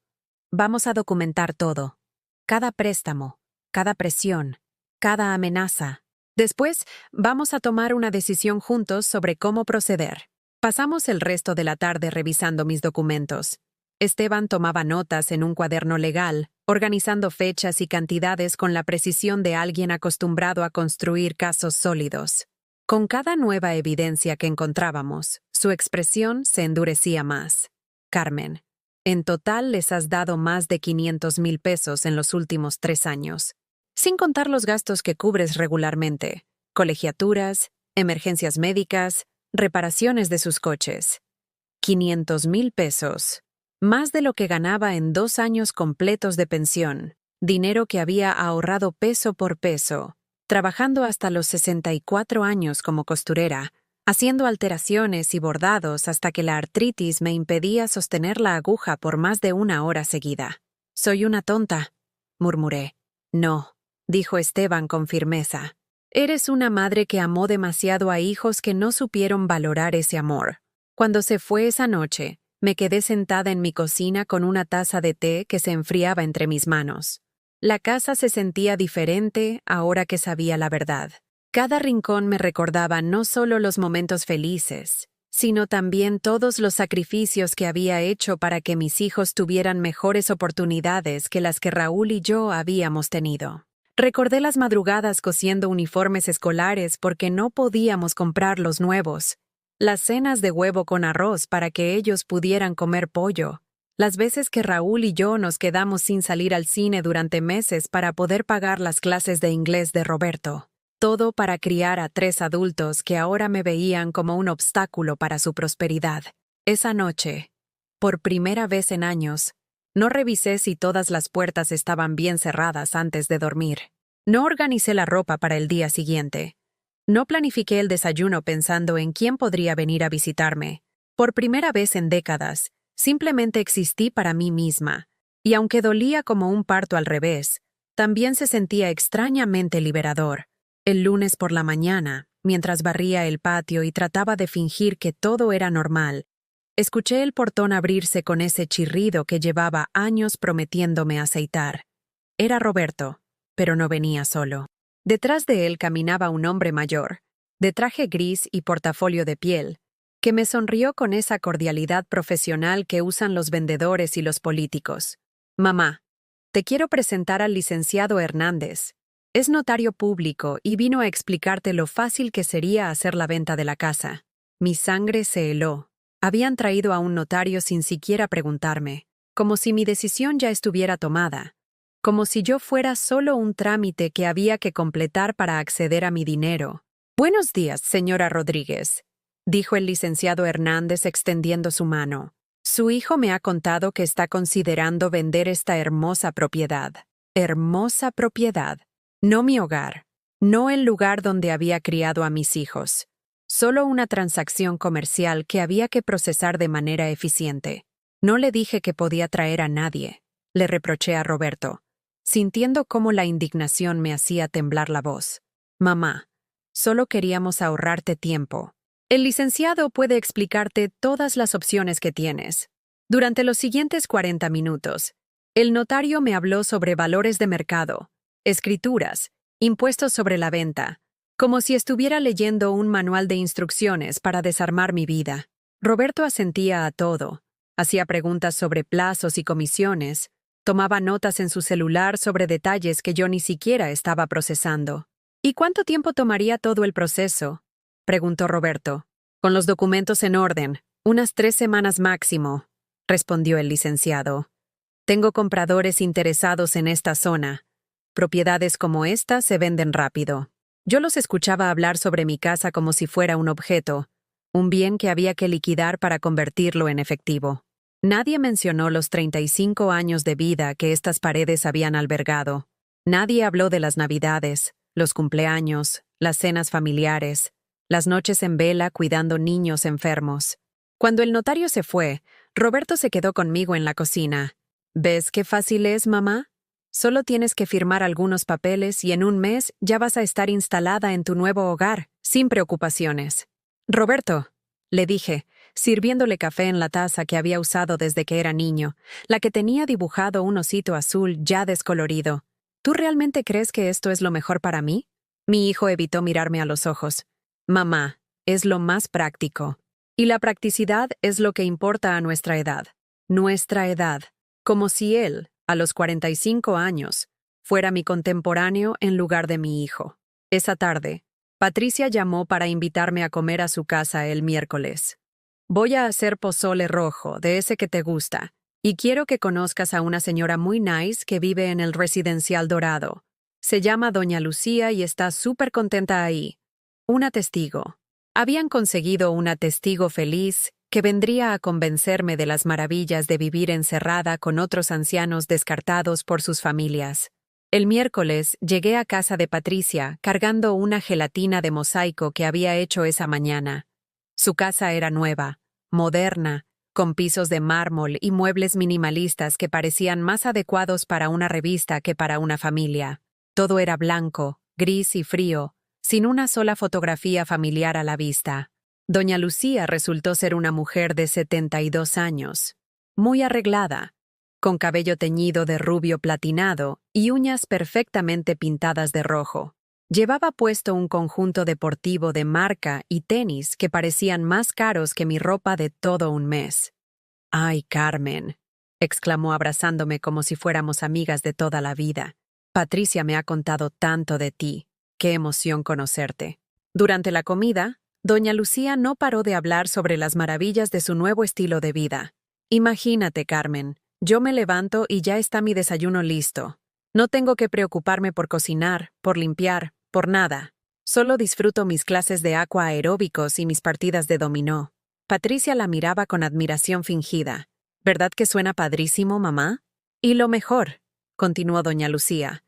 vamos a documentar todo. Cada préstamo, cada presión, cada amenaza. Después, vamos a tomar una decisión juntos sobre cómo proceder. Pasamos el resto de la tarde revisando mis documentos. Esteban tomaba notas en un cuaderno legal, organizando fechas y cantidades con la precisión de alguien acostumbrado a construir casos sólidos. Con cada nueva evidencia que encontrábamos, su expresión se endurecía más. Carmen, en total les has dado más de 500,000 pesos en los últimos 3 años, sin contar los gastos que cubres regularmente, colegiaturas, emergencias médicas, reparaciones de sus coches. 500,000 pesos. Más de lo que ganaba en 2 años completos de pensión, dinero que había ahorrado peso por peso, trabajando hasta los 64 años como costurera, haciendo alteraciones y bordados hasta que la artritis me impedía sostener la aguja por más de 1 hora seguida. «Soy una tonta», murmuré. «No», dijo Esteban con firmeza. «Eres una madre que amó demasiado a hijos que no supieron valorar ese amor». Cuando se fue esa noche, me quedé sentada en mi cocina con una taza de té que se enfriaba entre mis manos. La casa se sentía diferente ahora que sabía la verdad. Cada rincón me recordaba no solo los momentos felices, sino también todos los sacrificios que había hecho para que mis hijos tuvieran mejores oportunidades que las que Raúl y yo habíamos tenido. Recordé las madrugadas cosiendo uniformes escolares porque no podíamos comprar los nuevos, las cenas de huevo con arroz para que ellos pudieran comer pollo, las veces que Raúl y yo nos quedamos sin salir al cine durante meses para poder pagar las clases de inglés de Roberto. Todo para criar a 3 adultos que ahora me veían como un obstáculo para su prosperidad. Esa noche, por primera vez en años, no revisé si todas las puertas estaban bien cerradas antes de dormir. No organicé la ropa para el día siguiente. No planifiqué el desayuno pensando en quién podría venir a visitarme. Por primera vez en décadas, simplemente existí para mí misma, y aunque dolía como un parto al revés, también se sentía extrañamente liberador. El lunes por la mañana, mientras barría el patio y trataba de fingir que todo era normal, escuché el portón abrirse con ese chirrido que llevaba años prometiéndome aceitar. Era Roberto, pero no venía solo. Detrás de él caminaba un hombre mayor, de traje gris y portafolio de piel, que me sonrió con esa cordialidad profesional que usan los vendedores y los políticos. «Mamá, te quiero presentar al licenciado Hernández. Es notario público y vino a explicarte lo fácil que sería hacer la venta de la casa». Mi sangre se heló. Habían traído a un notario sin siquiera preguntarme, como si mi decisión ya estuviera tomada. Como si yo fuera solo un trámite que había que completar para acceder a mi dinero. «Buenos días, señora Rodríguez», dijo el licenciado Hernández extendiendo su mano. «Su hijo me ha contado que está considerando vender esta hermosa propiedad». Hermosa propiedad. No mi hogar. No el lugar donde había criado a mis hijos. Solo una transacción comercial que había que procesar de manera eficiente. No le dije que podía traer a nadie. Le reproché a Roberto, sintiendo cómo la indignación me hacía temblar la voz. «Mamá, solo queríamos ahorrarte tiempo. El licenciado puede explicarte todas las opciones que tienes». Durante los siguientes 40 minutos, el notario me habló sobre valores de mercado, escrituras, impuestos sobre la venta, como si estuviera leyendo un manual de instrucciones para desarmar mi vida. Roberto asentía a todo, hacía preguntas sobre plazos y comisiones, tomaba notas en su celular sobre detalles que yo ni siquiera estaba procesando. «¿Y cuánto tiempo tomaría todo el proceso?», preguntó Roberto. «Con los documentos en orden, unas 3 semanas máximo», respondió el licenciado. «Tengo compradores interesados en esta zona. Propiedades como esta se venden rápido». Yo los escuchaba hablar sobre mi casa como si fuera un objeto, un bien que había que liquidar para convertirlo en efectivo. Nadie mencionó los 35 años de vida que estas paredes habían albergado. Nadie habló de las Navidades, los cumpleaños, las cenas familiares, las noches en vela cuidando niños enfermos. Cuando el notario se fue, Roberto se quedó conmigo en la cocina. «¿Ves qué fácil es, mamá? Solo tienes que firmar algunos papeles y en un mes ya vas a estar instalada en tu nuevo hogar, sin preocupaciones». «Roberto», le dije, sirviéndole café en la taza que había usado desde que era niño, la que tenía dibujado un osito azul ya descolorido. «¿Tú realmente crees que esto es lo mejor para mí?» Mi hijo evitó mirarme a los ojos. «Mamá, es lo más práctico. Y la practicidad es lo que importa a nuestra edad». Nuestra edad. Como si él, a los 45 años, fuera mi contemporáneo en lugar de mi hijo. Esa tarde, Patricia llamó para invitarme a comer a su casa el miércoles. Voy a hacer pozole rojo, de ese que te gusta, y quiero que conozcas a una señora muy nice que vive en el Residencial Dorado. Se llama Doña Lucía y está súper contenta ahí. Una testigo. Habían conseguido una testigo feliz que vendría a convencerme de las maravillas de vivir encerrada con otros ancianos descartados por sus familias. El miércoles llegué a casa de Patricia cargando una gelatina de mosaico que había hecho esa mañana. Su casa era nueva, moderna, con pisos de mármol y muebles minimalistas que parecían más adecuados para una revista que para una familia. Todo era blanco, gris y frío, sin una sola fotografía familiar a la vista. Doña Lucía resultó ser una mujer de 72 años, muy arreglada, con cabello teñido de rubio platinado y uñas perfectamente pintadas de rojo. Llevaba puesto un conjunto deportivo de marca y tenis que parecían más caros que mi ropa de todo un mes. «¡Ay, Carmen!», exclamó abrazándome como si fuéramos amigas de toda la vida. «Patricia me ha contado tanto de ti. ¡Qué emoción conocerte!». Durante la comida, doña Lucía no paró de hablar sobre las maravillas de su nuevo estilo de vida. «Imagínate, Carmen, yo me levanto y ya está mi desayuno listo. No tengo que preocuparme por cocinar, por limpiar, por nada. Solo disfruto mis clases de aqua aeróbicos y mis partidas de dominó». Patricia la miraba con admiración fingida. «¿Verdad que suena padrísimo, mamá?». «Y lo mejor», continuó doña Lucía,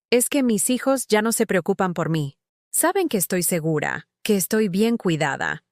«es que mis hijos ya no se preocupan por mí. Saben que estoy segura, que estoy bien cuidada.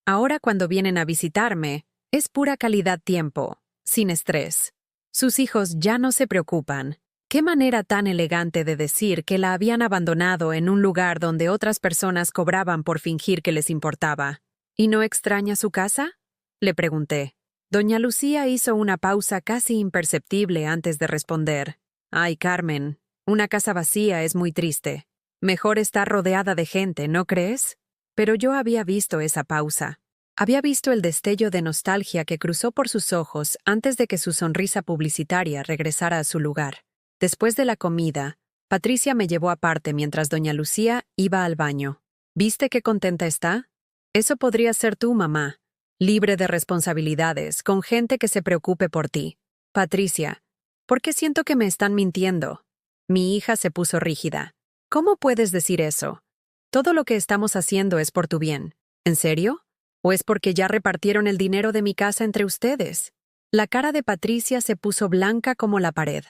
Ahora cuando vienen a visitarme, es pura calidad tiempo, sin estrés. Sus hijos ya no se preocupan». Qué manera tan elegante de decir que la habían abandonado en un lugar donde otras personas cobraban por fingir que les importaba. «¿Y no extraña su casa?», le pregunté. Doña Lucía hizo una pausa casi imperceptible antes de responder. «Ay, Carmen, una casa vacía es muy triste. Mejor estar rodeada de gente, ¿no crees?». Pero yo había visto esa pausa. Había visto el destello de nostalgia que cruzó por sus ojos antes de que su sonrisa publicitaria regresara a su lugar. Después de la comida, Patricia me llevó aparte mientras doña Lucía iba al baño. «¿Viste qué contenta está? Eso podría ser tú, mamá. Libre de responsabilidades, con gente que se preocupe por ti». «Patricia, ¿por qué siento que me están mintiendo?». Mi hija se puso rígida. «¿Cómo puedes decir eso? Todo lo que estamos haciendo es por tu bien. ¿En serio? ¿O es porque ya repartieron el dinero de mi casa entre ustedes?». La cara de Patricia se puso blanca como la pared.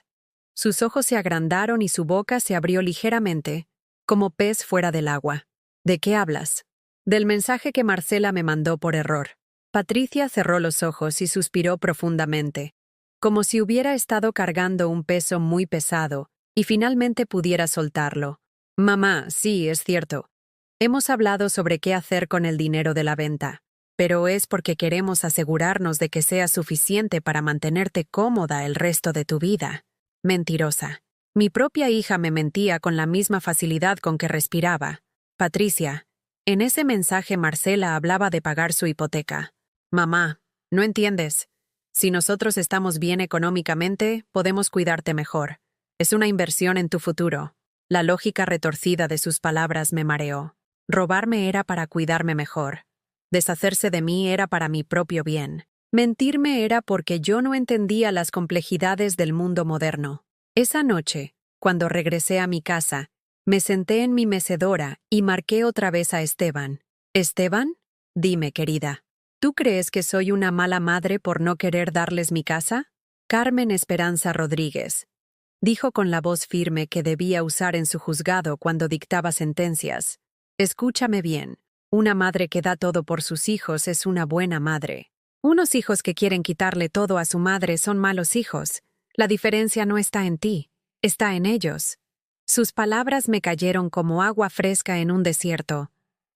Sus ojos se agrandaron y su boca se abrió ligeramente, como pez fuera del agua. «¿De qué hablas?». «Del mensaje que Marcela me mandó por error». Patricia cerró los ojos y suspiró profundamente, como si hubiera estado cargando un peso muy pesado y finalmente pudiera soltarlo. «Mamá, sí, es cierto. Hemos hablado sobre qué hacer con el dinero de la venta, pero es porque queremos asegurarnos de que sea suficiente para mantenerte cómoda el resto de tu vida». Mentirosa. Mi propia hija me mentía con la misma facilidad con que respiraba. «Patricia, en ese mensaje Marcela hablaba de pagar su hipoteca». «Mamá, no entiendes. Si nosotros estamos bien económicamente, podemos cuidarte mejor. Es una inversión en tu futuro». La lógica retorcida de sus palabras me mareó. Robarme era para cuidarme mejor. Deshacerse de mí era para mi propio bien. Mentirme era porque yo no entendía las complejidades del mundo moderno. Esa noche, cuando regresé a mi casa, me senté en mi mecedora y marqué otra vez a Esteban. «¿Esteban? Dime, querida, ¿tú crees que soy una mala madre por no querer darles mi casa?». «Carmen Esperanza Rodríguez», dijo con la voz firme que debía usar en su juzgado cuando dictaba sentencias. «Escúchame bien. Una madre que da todo por sus hijos es una buena madre. Unos hijos que quieren quitarle todo a su madre son malos hijos. La diferencia no está en ti, está en ellos». Sus palabras me cayeron como agua fresca en un desierto.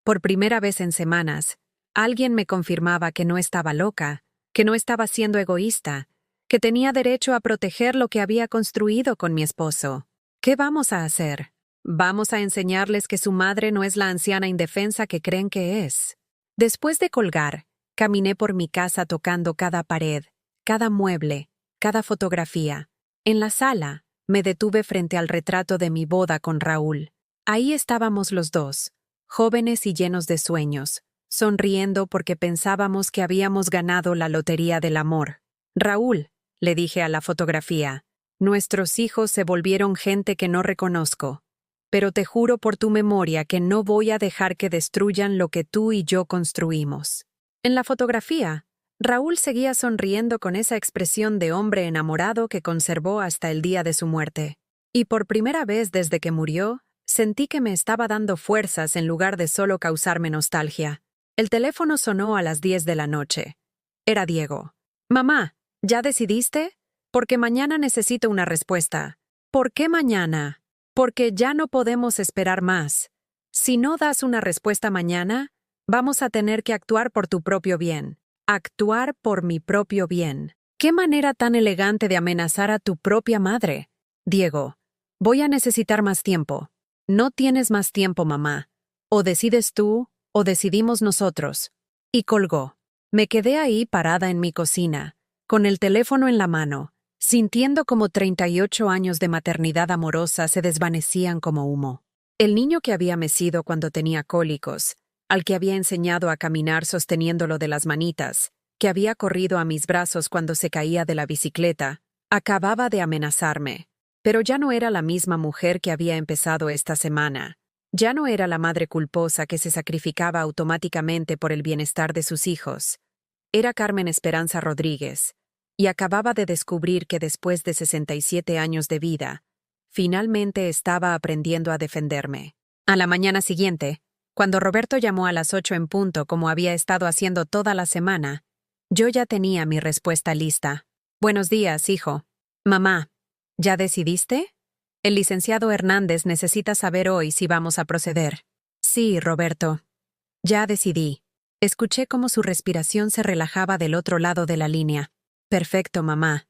Por primera vez en semanas, alguien me confirmaba que no estaba loca, que no estaba siendo egoísta, que tenía derecho a proteger lo que había construido con mi esposo. ¿Qué vamos a hacer? ¿Vamos a enseñarles que su madre no es la anciana indefensa que creen que es? Después de colgar, caminé por mi casa tocando cada pared, cada mueble, cada fotografía. En la sala, me detuve frente al retrato de mi boda con Raúl. Ahí estábamos los dos, jóvenes y llenos de sueños, sonriendo porque pensábamos que habíamos ganado la lotería del amor. Raúl, le dije a la fotografía, nuestros hijos se volvieron gente que no reconozco, pero te juro por tu memoria que no voy a dejar que destruyan lo que tú y yo construimos. En la fotografía, Raúl seguía sonriendo con esa expresión de hombre enamorado que conservó hasta el día de su muerte. Y por primera vez desde que murió, sentí que me estaba dando fuerzas en lugar de solo causarme nostalgia. El teléfono sonó a las 10 de la noche. Era Diego. Mamá, ¿ya decidiste? Porque mañana necesito una respuesta. ¿Por qué mañana? Porque ya no podemos esperar más. Si no das una respuesta mañana, vamos a tener que actuar por tu propio bien. Actuar por mi propio bien. ¿Qué manera tan elegante de amenazar a tu propia madre? Diego, voy a necesitar más tiempo. No tienes más tiempo, mamá. O decides tú, o decidimos nosotros. Y colgó. Me quedé ahí parada en mi cocina, con el teléfono en la mano, sintiendo como 38 años de maternidad amorosa se desvanecían como humo. El niño que había mecido cuando tenía cólicos, al que había enseñado a caminar sosteniéndolo de las manitas, que había corrido a mis brazos cuando se caía de la bicicleta, acababa de amenazarme. Pero ya no era la misma mujer que había empezado esta semana. Ya no era la madre culposa que se sacrificaba automáticamente por el bienestar de sus hijos. Era Carmen Esperanza Rodríguez, y acababa de descubrir que después de 67 años de vida, finalmente estaba aprendiendo a defenderme. A la mañana siguiente, cuando Roberto llamó a las 8 en punto como había estado haciendo toda la semana, yo ya tenía mi respuesta lista. Buenos días, hijo. Mamá, ¿ya decidiste? El licenciado Hernández necesita saber hoy si vamos a proceder. Sí, Roberto. Ya decidí. Escuché cómo su respiración se relajaba del otro lado de la línea. Perfecto, mamá.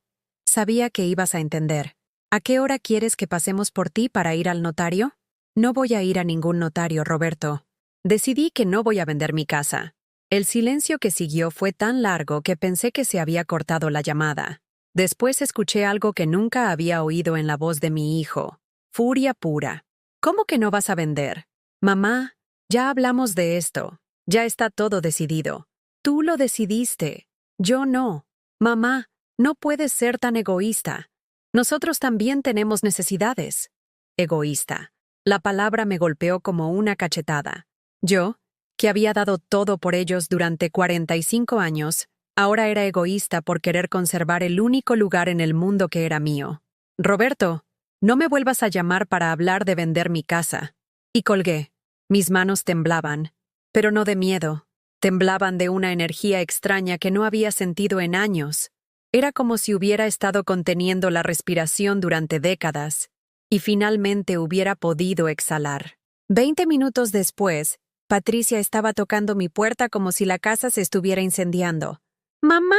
Sabía que ibas a entender. ¿A qué hora quieres que pasemos por ti para ir al notario? No voy a ir a ningún notario, Roberto. Decidí que no voy a vender mi casa. El silencio que siguió fue tan largo que pensé que se había cortado la llamada. Después escuché algo que nunca había oído en la voz de mi hijo. Furia pura. ¿Cómo que no vas a vender? Mamá, ya hablamos de esto. Ya está todo decidido. Tú lo decidiste. Yo no. Mamá, no puedes ser tan egoísta. Nosotros también tenemos necesidades. Egoísta. La palabra me golpeó como una cachetada. Yo, que había dado todo por ellos durante 45 años, ahora era egoísta por querer conservar el único lugar en el mundo que era mío. Roberto, no me vuelvas a llamar para hablar de vender mi casa. Y colgué. Mis manos temblaban, pero no de miedo. Temblaban de una energía extraña que no había sentido en años. Era como si hubiera estado conteniendo la respiración durante décadas, y finalmente hubiera podido exhalar. 20 minutos después, Patricia estaba tocando mi puerta como si la casa se estuviera incendiando. ¡Mamá!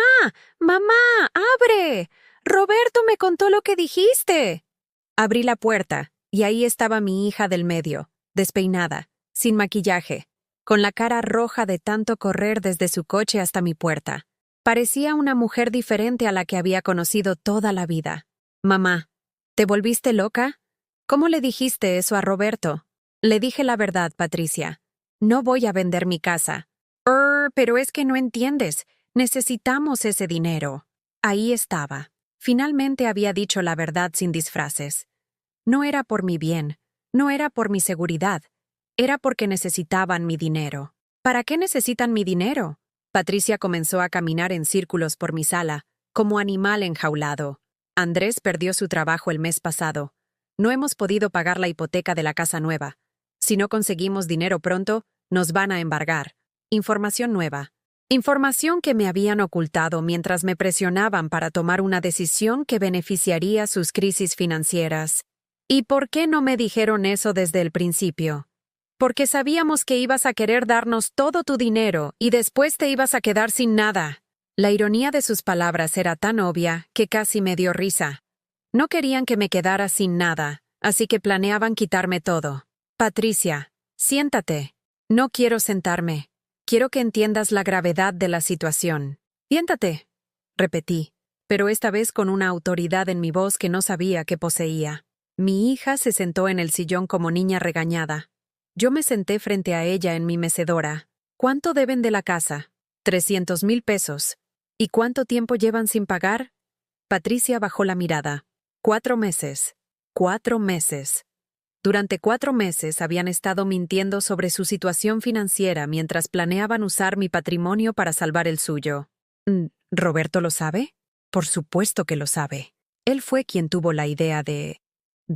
¡Mamá! ¡Abre! ¡Roberto me contó lo que dijiste! Abrí la puerta, y ahí estaba mi hija del medio, despeinada, sin maquillaje, con la cara roja de tanto correr desde su coche hasta mi puerta. Parecía una mujer diferente a la que había conocido toda la vida. Mamá, ¿te volviste loca? ¿Cómo le dijiste eso a Roberto? Le dije la verdad, Patricia. No voy a vender mi casa. Pero es que no entiendes. Necesitamos ese dinero. Ahí estaba. Finalmente había dicho la verdad sin disfraces. No era por mi bien, no era por mi seguridad, era porque necesitaban mi dinero. ¿Para qué necesitan mi dinero? Patricia comenzó a caminar en círculos por mi sala, como animal enjaulado. Andrés perdió su trabajo el mes pasado. No hemos podido pagar la hipoteca de la casa nueva. Si no conseguimos dinero pronto, nos van a embargar. Información nueva. Información que me habían ocultado mientras me presionaban para tomar una decisión que beneficiaría sus crisis financieras. ¿Y por qué no me dijeron eso desde el principio? Porque sabíamos que ibas a querer darnos todo tu dinero y después te ibas a quedar sin nada. La ironía de sus palabras era tan obvia que casi me dio risa. No querían que me quedara sin nada, así que planeaban quitarme todo. Patricia, siéntate. No quiero sentarme. Quiero que entiendas la gravedad de la situación. Siéntate, repetí. pero esta vez con una autoridad en mi voz que no sabía que poseía. Mi hija se sentó en el sillón como niña regañada. Yo me senté frente a ella en mi mecedora. ¿Cuánto deben de la casa? 300,000 pesos. ¿Y cuánto tiempo llevan sin pagar? Patricia bajó la mirada. 4 meses. 4 meses. Durante 4 meses habían estado mintiendo sobre su situación financiera mientras planeaban usar mi patrimonio para salvar el suyo. ¿Roberto lo sabe? Por supuesto que lo sabe. Él fue quien tuvo la idea de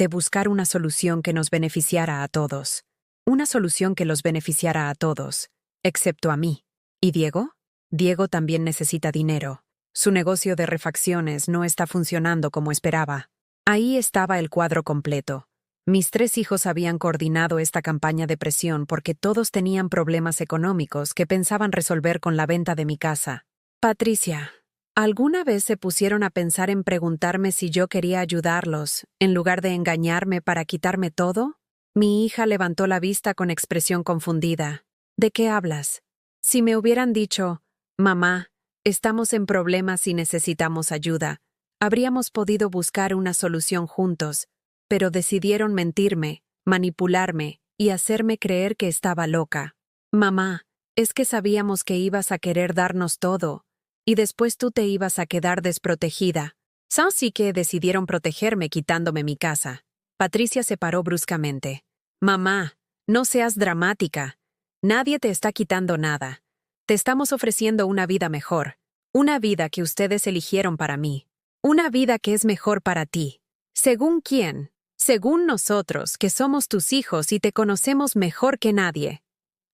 buscar una solución que nos beneficiara a todos. Una solución que los beneficiara a todos, excepto a mí. ¿Y Diego? Diego también necesita dinero. Su negocio de refacciones no está funcionando como esperaba. Ahí estaba el cuadro completo. Mis 3 hijos habían coordinado esta campaña de presión porque todos tenían problemas económicos que pensaban resolver con la venta de mi casa. Patricia, ¿alguna vez se pusieron a pensar en preguntarme si yo quería ayudarlos, en lugar de engañarme para quitarme todo? Mi hija levantó la vista con expresión confundida. ¿De qué hablas? Si me hubieran dicho, mamá, estamos en problemas y necesitamos ayuda, habríamos podido buscar una solución juntos, pero decidieron mentirme, manipularme y hacerme creer que estaba loca. Mamá, es que sabíamos que ibas a querer darnos todo, y después tú te ibas a quedar desprotegida. Así que decidieron protegerme quitándome mi casa. Patricia se paró bruscamente. Mamá, no seas dramática. Nadie te está quitando nada. Te estamos ofreciendo una vida mejor. Una vida que ustedes eligieron para mí. Una vida que es mejor para ti. ¿Según quién? Según nosotros, que somos tus hijos y te conocemos mejor que nadie.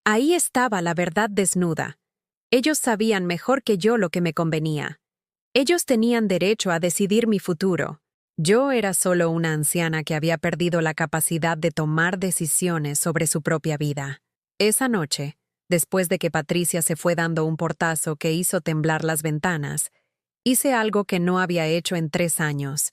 Ahí estaba la verdad desnuda. Ellos sabían mejor que yo lo que me convenía. Ellos tenían derecho a decidir mi futuro. Yo era solo una anciana que había perdido la capacidad de tomar decisiones sobre su propia vida. Esa noche, después de que Patricia se fue dando un portazo que hizo temblar las ventanas, hice algo que no había hecho en 3 años.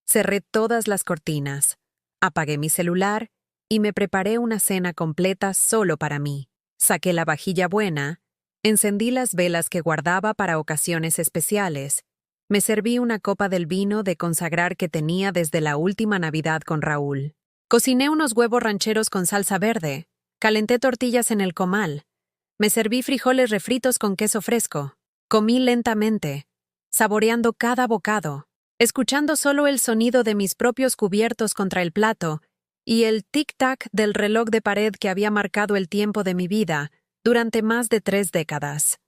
Cerré todas las cortinas, apagué mi celular y me preparé una cena completa solo para mí. Saqué la vajilla buena, encendí las velas que guardaba para ocasiones especiales, me serví una copa del vino de consagrar que tenía desde la última Navidad con Raúl. Cociné unos huevos rancheros con salsa verde, calenté tortillas en el comal, me serví frijoles refritos con queso fresco, comí lentamente, saboreando cada bocado, escuchando solo el sonido de mis propios cubiertos contra el plato y el tic-tac del reloj de pared que había marcado el tiempo de mi vida durante más de 3 décadas.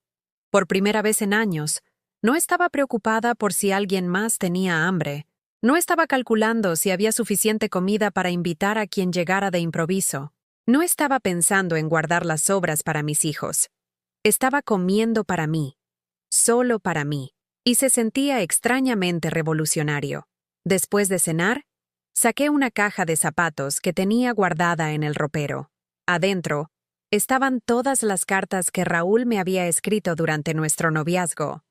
Por primera vez en años, no estaba preocupada por si alguien más tenía hambre. No estaba calculando si había suficiente comida para invitar a quien llegara de improviso. No estaba pensando en guardar las sobras para mis hijos. Estaba comiendo para mí, solo para mí, y se sentía extrañamente revolucionario. Después de cenar, saqué una caja de zapatos que tenía guardada en el ropero. Adentro, estaban todas las cartas que Raúl me había escrito durante nuestro noviazgo,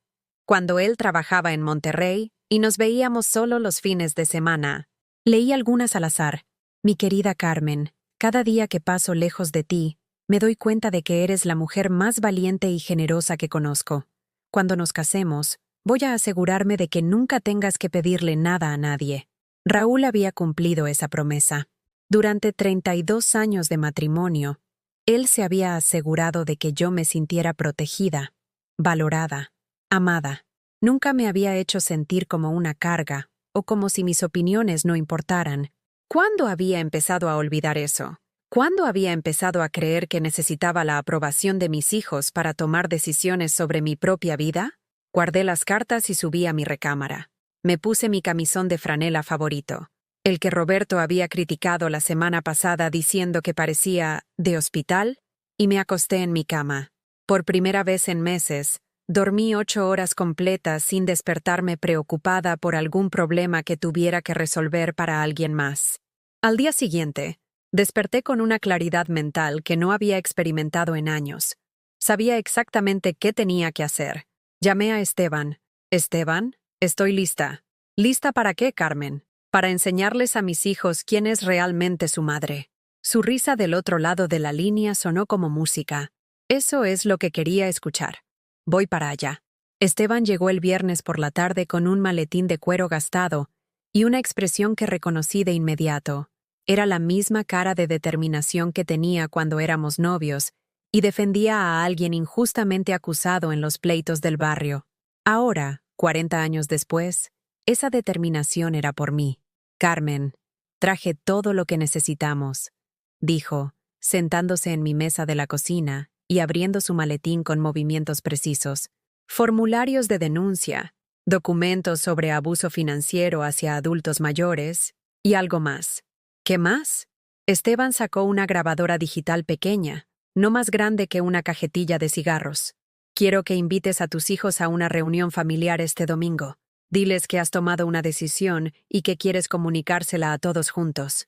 cuando él trabajaba en Monterrey y nos veíamos solo los fines de semana. Leí algunas al azar. Mi querida Carmen, cada día que paso lejos de ti, me doy cuenta de que eres la mujer más valiente y generosa que conozco. Cuando nos casemos, voy a asegurarme de que nunca tengas que pedirle nada a nadie. Raúl había cumplido esa promesa. Durante 32 años de matrimonio, él se había asegurado de que yo me sintiera protegida, valorada, amada. Nunca me había hecho sentir como una carga o como si mis opiniones no importaran. ¿Cuándo había empezado a olvidar eso? ¿Cuándo había empezado a creer que necesitaba la aprobación de mis hijos para tomar decisiones sobre mi propia vida? Guardé las cartas y subí a mi recámara. Me puse mi camisón de franela favorito, el que Roberto había criticado la semana pasada diciendo que parecía de hospital, y me acosté en mi cama. Por primera vez en meses, dormí 8 horas completas sin despertarme preocupada por algún problema que tuviera que resolver para alguien más. Al día siguiente, desperté con una claridad mental que no había experimentado en años. Sabía exactamente qué tenía que hacer. Llamé a Esteban. «Esteban, estoy lista». «¿Lista para qué, Carmen?» «Para enseñarles a mis hijos quién es realmente su madre». Su risa del otro lado de la línea sonó como música. Eso es lo que quería escuchar. Voy para allá. Esteban llegó el viernes por la tarde con un maletín de cuero gastado y una expresión que reconocí de inmediato. Era la misma cara de determinación que tenía cuando éramos novios y defendía a alguien injustamente acusado en los pleitos del barrio. Ahora, 40 años después, esa determinación era por mí. Carmen, traje todo lo que necesitamos, dijo, sentándose en mi mesa de la cocina y abriendo su maletín con movimientos precisos. Formularios de denuncia, documentos sobre abuso financiero hacia adultos mayores y algo más. ¿Qué más? Esteban sacó una grabadora digital pequeña, no más grande que una cajetilla de cigarros. Quiero que invites a tus hijos a una reunión familiar este domingo. Diles que has tomado una decisión y que quieres comunicársela a todos juntos.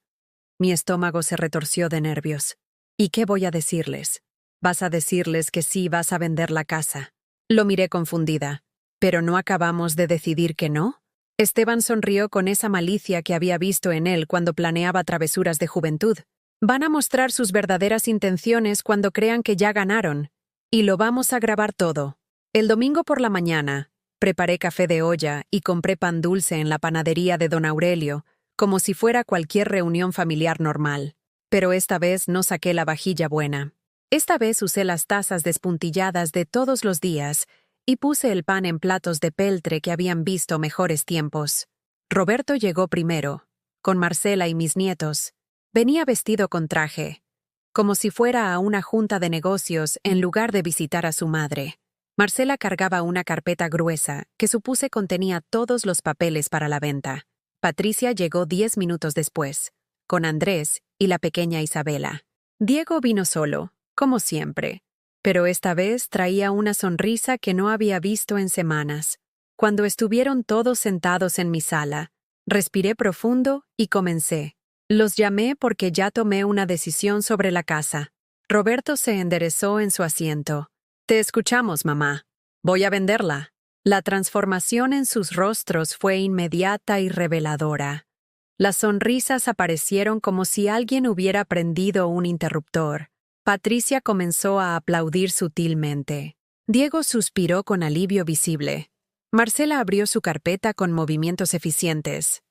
Mi estómago se retorció de nervios. ¿Y qué voy a decirles? ¿Vas a decirles que sí vas a vender la casa? Lo miré confundida. ¿Pero no acabamos de decidir que no? Esteban sonrió con esa malicia que había visto en él cuando planeaba travesuras de juventud. Van a mostrar sus verdaderas intenciones cuando crean que ya ganaron. Y lo vamos a grabar todo. El domingo por la mañana, preparé café de olla y compré pan dulce en la panadería de don Aurelio, como si fuera cualquier reunión familiar normal. Pero esta vez no saqué la vajilla buena. Esta vez usé las tazas despuntilladas de todos los días y puse el pan en platos de peltre que habían visto mejores tiempos. Roberto llegó primero, con Marcela y mis nietos. Venía vestido con traje, como si fuera a una junta de negocios en lugar de visitar a su madre. Marcela cargaba una carpeta gruesa que supuse contenía todos los papeles para la venta. Patricia llegó 10 minutos después, con Andrés y la pequeña Isabela. Diego vino solo, como siempre, pero esta vez traía una sonrisa que no había visto en semanas. Cuando estuvieron todos sentados en mi sala, respiré profundo y comencé. Los llamé porque ya tomé una decisión sobre la casa. Roberto se enderezó en su asiento. Te escuchamos, mamá. Voy a venderla. La transformación en sus rostros fue inmediata y reveladora. Las sonrisas aparecieron como si alguien hubiera prendido un interruptor. Patricia comenzó a aplaudir sutilmente. Diego suspiró con alivio visible. Marcela abrió su carpeta con movimientos eficientes.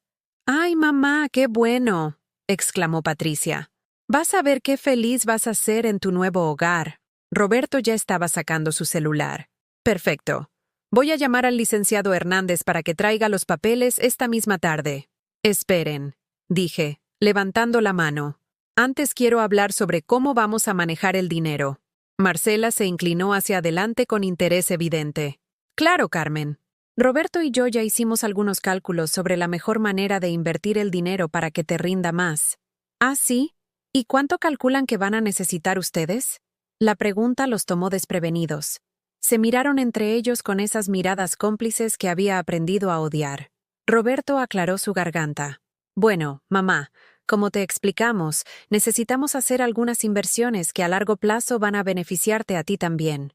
«¡Ay, mamá, qué bueno!», exclamó Patricia. «Vas a ver qué feliz vas a ser en tu nuevo hogar». Roberto ya estaba sacando su celular. «Perfecto. Voy a llamar al licenciado Hernández para que traiga los papeles esta misma tarde». «Esperen», dije, levantando la mano. «Antes quiero hablar sobre cómo vamos a manejar el dinero». Marcela se inclinó hacia adelante con interés evidente. «Claro, Carmen. Roberto y yo ya hicimos algunos cálculos sobre la mejor manera de invertir el dinero para que te rinda más». «¿Ah, sí? ¿Y cuánto calculan que van a necesitar ustedes?». La pregunta los tomó desprevenidos. Se miraron entre ellos con esas miradas cómplices que había aprendido a odiar. Roberto aclaró su garganta. «Bueno, mamá, como te explicamos, necesitamos hacer algunas inversiones que a largo plazo van a beneficiarte a ti también».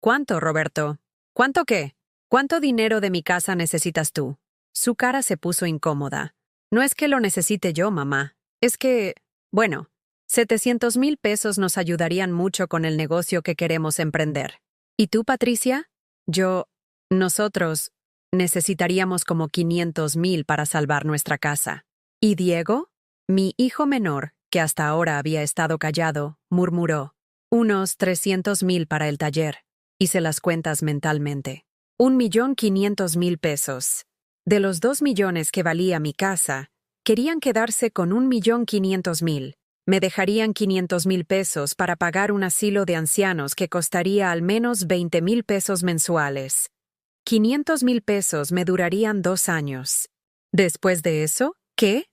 «¿Cuánto, Roberto? ¿Cuánto qué? ¿Cuánto dinero de mi casa necesitas tú?». Su cara se puso incómoda. «No es que lo necesite yo, mamá. Es que, bueno, 700,000 pesos nos ayudarían mucho con el negocio que queremos emprender». «¿Y tú, Patricia?». Nosotros necesitaríamos como 500,000 para salvar nuestra casa». «¿Y Diego?». Mi hijo menor, que hasta ahora había estado callado, murmuró. «Unos 300,000 para el taller». Hice las cuentas mentalmente. 1,500,000 pesos. De los 2 millones que valía mi casa, querían quedarse con 1,500,000. Me dejarían 500,000 pesos para pagar un asilo de ancianos que costaría al menos 20,000 pesos mensuales. 500,000 pesos me durarían 2 años. Después de eso, ¿qué?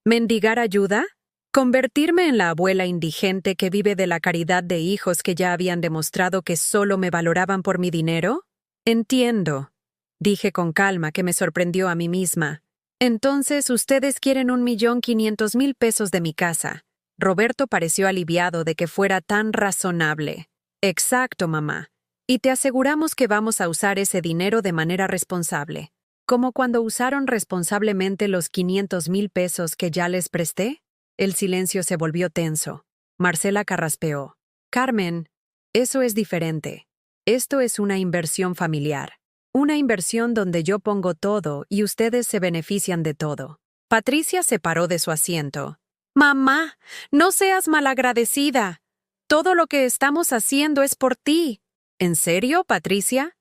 ¿Mendigar ayuda? ¿Convertirme en la abuela indigente que vive de la caridad de hijos que ya habían demostrado que solo me valoraban por mi dinero? Entiendo, dije con calma, que me sorprendió a mí misma. Entonces ustedes quieren 1,500,000 pesos de mi casa. Roberto pareció aliviado de que fuera tan razonable. Exacto, mamá. Y te aseguramos que vamos a usar ese dinero de manera responsable. ¿Como cuando usaron responsablemente los 500,000 pesos que ya les presté? El silencio se volvió tenso. Marcela carraspeó. «Carmen, eso es diferente. Esto es una inversión familiar. Una inversión donde yo pongo todo y ustedes se benefician de todo. Patricia se paró de su asiento. Mamá, no seas malagradecida. Todo lo que estamos haciendo es por ti. ¿En serio, Patricia?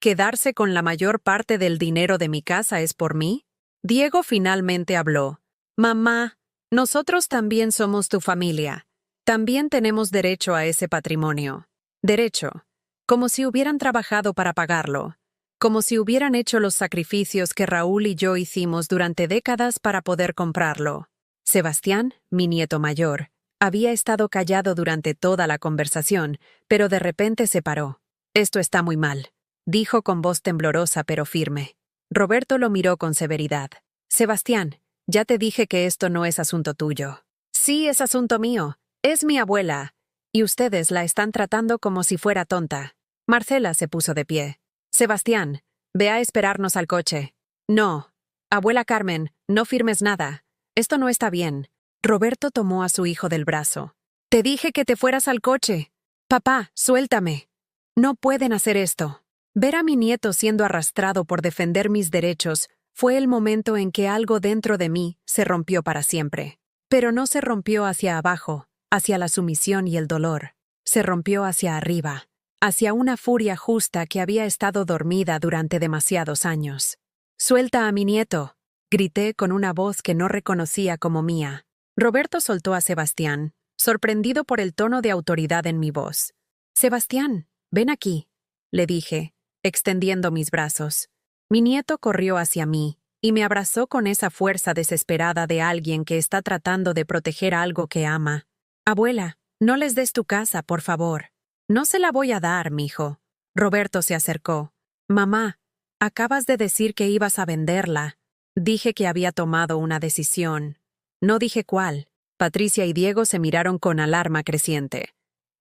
¿Quedarse con la mayor parte del dinero de mi casa es por mí? Diego finalmente habló. Mamá, nosotros también somos tu familia. También tenemos derecho a ese patrimonio. Derecho. Como si hubieran trabajado para pagarlo. Como si hubieran hecho los sacrificios que Raúl y yo hicimos durante décadas para poder comprarlo. Sebastián, mi nieto mayor, había estado callado durante toda la conversación, pero de repente se paró. Esto está muy mal, dijo con voz temblorosa pero firme. Roberto lo miró con severidad. Sebastián, ya te dije que esto no es asunto tuyo. Sí, es asunto mío. Es mi abuela. Y ustedes la están tratando como si fuera tonta. Marcela se puso de pie. Sebastián, ve a esperarnos al coche. No. Abuela Carmen, no firmes nada. Esto no está bien. Roberto tomó a su hijo del brazo. Te dije que te fueras al coche. Papá, suéltame. No pueden hacer esto. Ver a mi nieto siendo arrastrado por defender mis derechos fue el momento en que algo dentro de mí se rompió para siempre. Pero no se rompió hacia abajo, hacia la sumisión y el dolor. Se rompió hacia arriba, hacia una furia justa que había estado dormida durante demasiados años. «Suelta a mi nieto», grité con una voz que no reconocía como mía. Roberto soltó a Sebastián, sorprendido por el tono de autoridad en mi voz. «Sebastián, ven aquí», le dije, extendiendo mis brazos. Mi nieto corrió hacia mí y me abrazó con esa fuerza desesperada de alguien que está tratando de proteger algo que ama. «Abuela, no les des tu casa, por favor». «No se la voy a dar, mijo». Roberto se acercó. «Mamá, acabas de decir que ibas a venderla». Dije que había tomado una decisión. No dije cuál. Patricia y Diego se miraron con alarma creciente.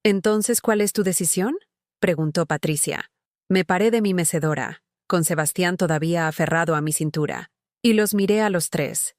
«¿Entonces cuál es tu decisión?», preguntó Patricia. Me paré de mi mecedora, con Sebastián todavía aferrado a mi cintura, y los miré a los tres.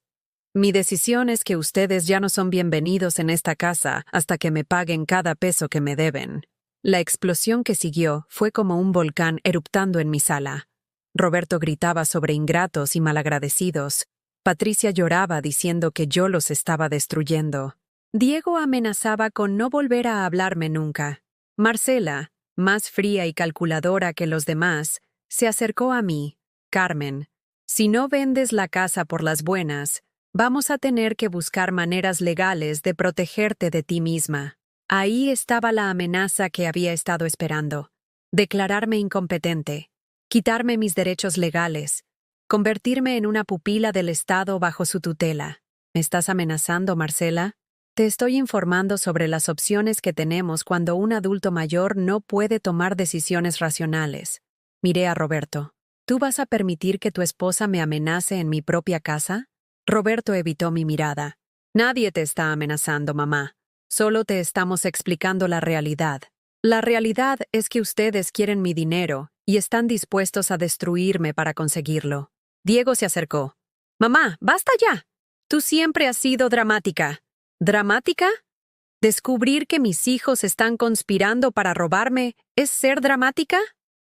«Mi decisión es que ustedes ya no son bienvenidos en esta casa hasta que me paguen cada peso que me deben». La explosión que siguió fue como un volcán eruptando en mi sala. Roberto gritaba sobre ingratos y malagradecidos. Patricia lloraba diciendo que yo los estaba destruyendo. Diego amenazaba con no volver a hablarme nunca. Marcela, más fría y calculadora que los demás, se acercó a mí. «Carmen, si no vendes la casa por las buenas, vamos a tener que buscar maneras legales de protegerte de ti misma». Ahí estaba la amenaza que había estado esperando. Declararme incompetente, quitarme mis derechos legales, convertirme en una pupila del Estado bajo su tutela. ¿Me estás amenazando, Marcela? Te estoy informando sobre las opciones que tenemos cuando un adulto mayor no puede tomar decisiones racionales. Miré a Roberto. ¿Tú vas a permitir que tu esposa me amenace en mi propia casa? Roberto evitó mi mirada. Nadie te está amenazando, mamá. Solo te estamos explicando la realidad. La realidad es que ustedes quieren mi dinero y están dispuestos a destruirme para conseguirlo. Diego se acercó. «Mamá, basta ya. Tú siempre has sido dramática». ¿Dramática? ¿Descubrir que mis hijos están conspirando para robarme es ser dramática?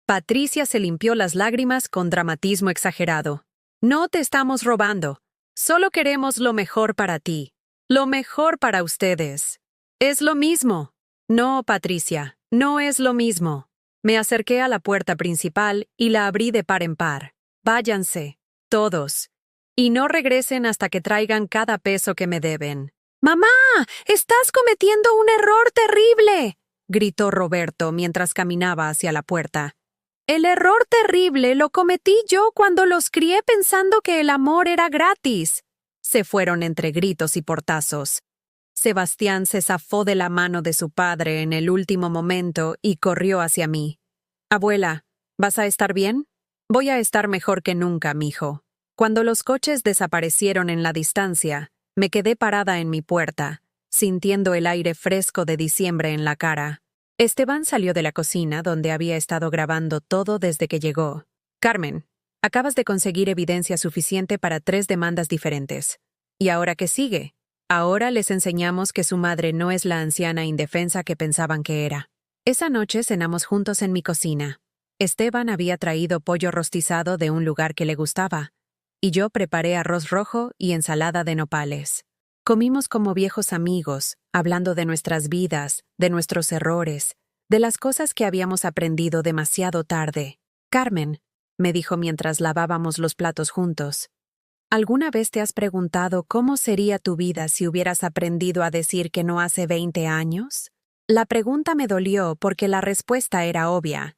Patricia se limpió las lágrimas con dramatismo exagerado. «No te estamos robando. Solo queremos lo mejor para ti. Lo mejor para ustedes». «Es lo mismo». «No, Patricia, no es lo mismo». Me acerqué a la puerta principal y la abrí de par en par. «Váyanse, todos. Y no regresen hasta que traigan cada peso que me deben». «¡Mamá! ¡Estás cometiendo un error terrible!», gritó Roberto mientras caminaba hacia la puerta. «El error terrible lo cometí yo cuando los crié pensando que el amor era gratis». Se fueron entre gritos y portazos. Sebastián se zafó de la mano de su padre en el último momento y corrió hacia mí. «Abuela, ¿vas a estar bien?» «Voy a estar mejor que nunca, mijo». Cuando los coches desaparecieron en la distancia, me quedé parada en mi puerta, sintiendo el aire fresco de diciembre en la cara. Esteban salió de la cocina donde había estado grabando todo desde que llegó. «Carmen, acabas de conseguir evidencia suficiente para 3 demandas diferentes. ¿Y ahora qué sigue?» «Ahora les enseñamos que su madre no es la anciana indefensa que pensaban que era». Esa noche cenamos juntos en mi cocina. Esteban había traído pollo rostizado de un lugar que le gustaba, y yo preparé arroz rojo y ensalada de nopales. Comimos como viejos amigos, hablando de nuestras vidas, de nuestros errores, de las cosas que habíamos aprendido demasiado tarde. Carmen, me dijo mientras lavábamos los platos juntos, ¿alguna vez te has preguntado cómo sería tu vida si hubieras aprendido a decir que no hace 20 años? La pregunta me dolió porque la respuesta era obvia.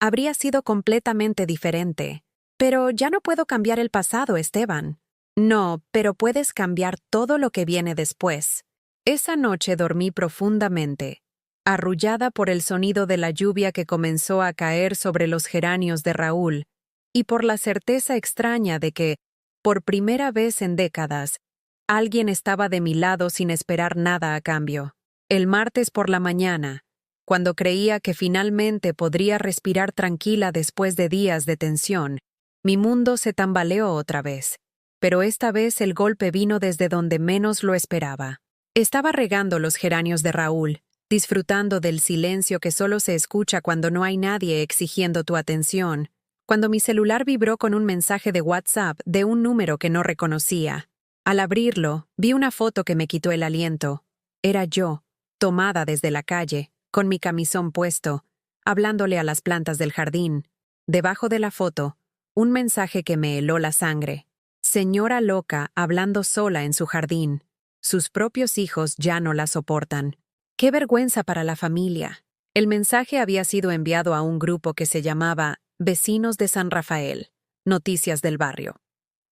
Habría sido completamente diferente. Pero ya no puedo cambiar el pasado, Esteban. No, pero puedes cambiar todo lo que viene después. Esa noche dormí profundamente, arrullada por el sonido de la lluvia que comenzó a caer sobre los geranios de Raúl, y por la certeza extraña de que, por primera vez en décadas, alguien estaba de mi lado sin esperar nada a cambio. El martes por la mañana, cuando creía que finalmente podría respirar tranquila después de días de tensión, mi mundo se tambaleó otra vez, pero esta vez el golpe vino desde donde menos lo esperaba. Estaba regando los geranios de Raúl, disfrutando del silencio que solo se escucha cuando no hay nadie exigiendo tu atención, cuando mi celular vibró con un mensaje de WhatsApp de un número que no reconocía. Al abrirlo, vi una foto que me quitó el aliento. Era yo, tomada desde la calle, con mi camisón puesto, hablándole a las plantas del jardín. Debajo de la foto, un mensaje que me heló la sangre. Señora loca hablando sola en su jardín. Sus propios hijos ya no la soportan. ¡Qué vergüenza para la familia! El mensaje había sido enviado a un grupo que se llamaba Vecinos de San Rafael, Noticias del Barrio.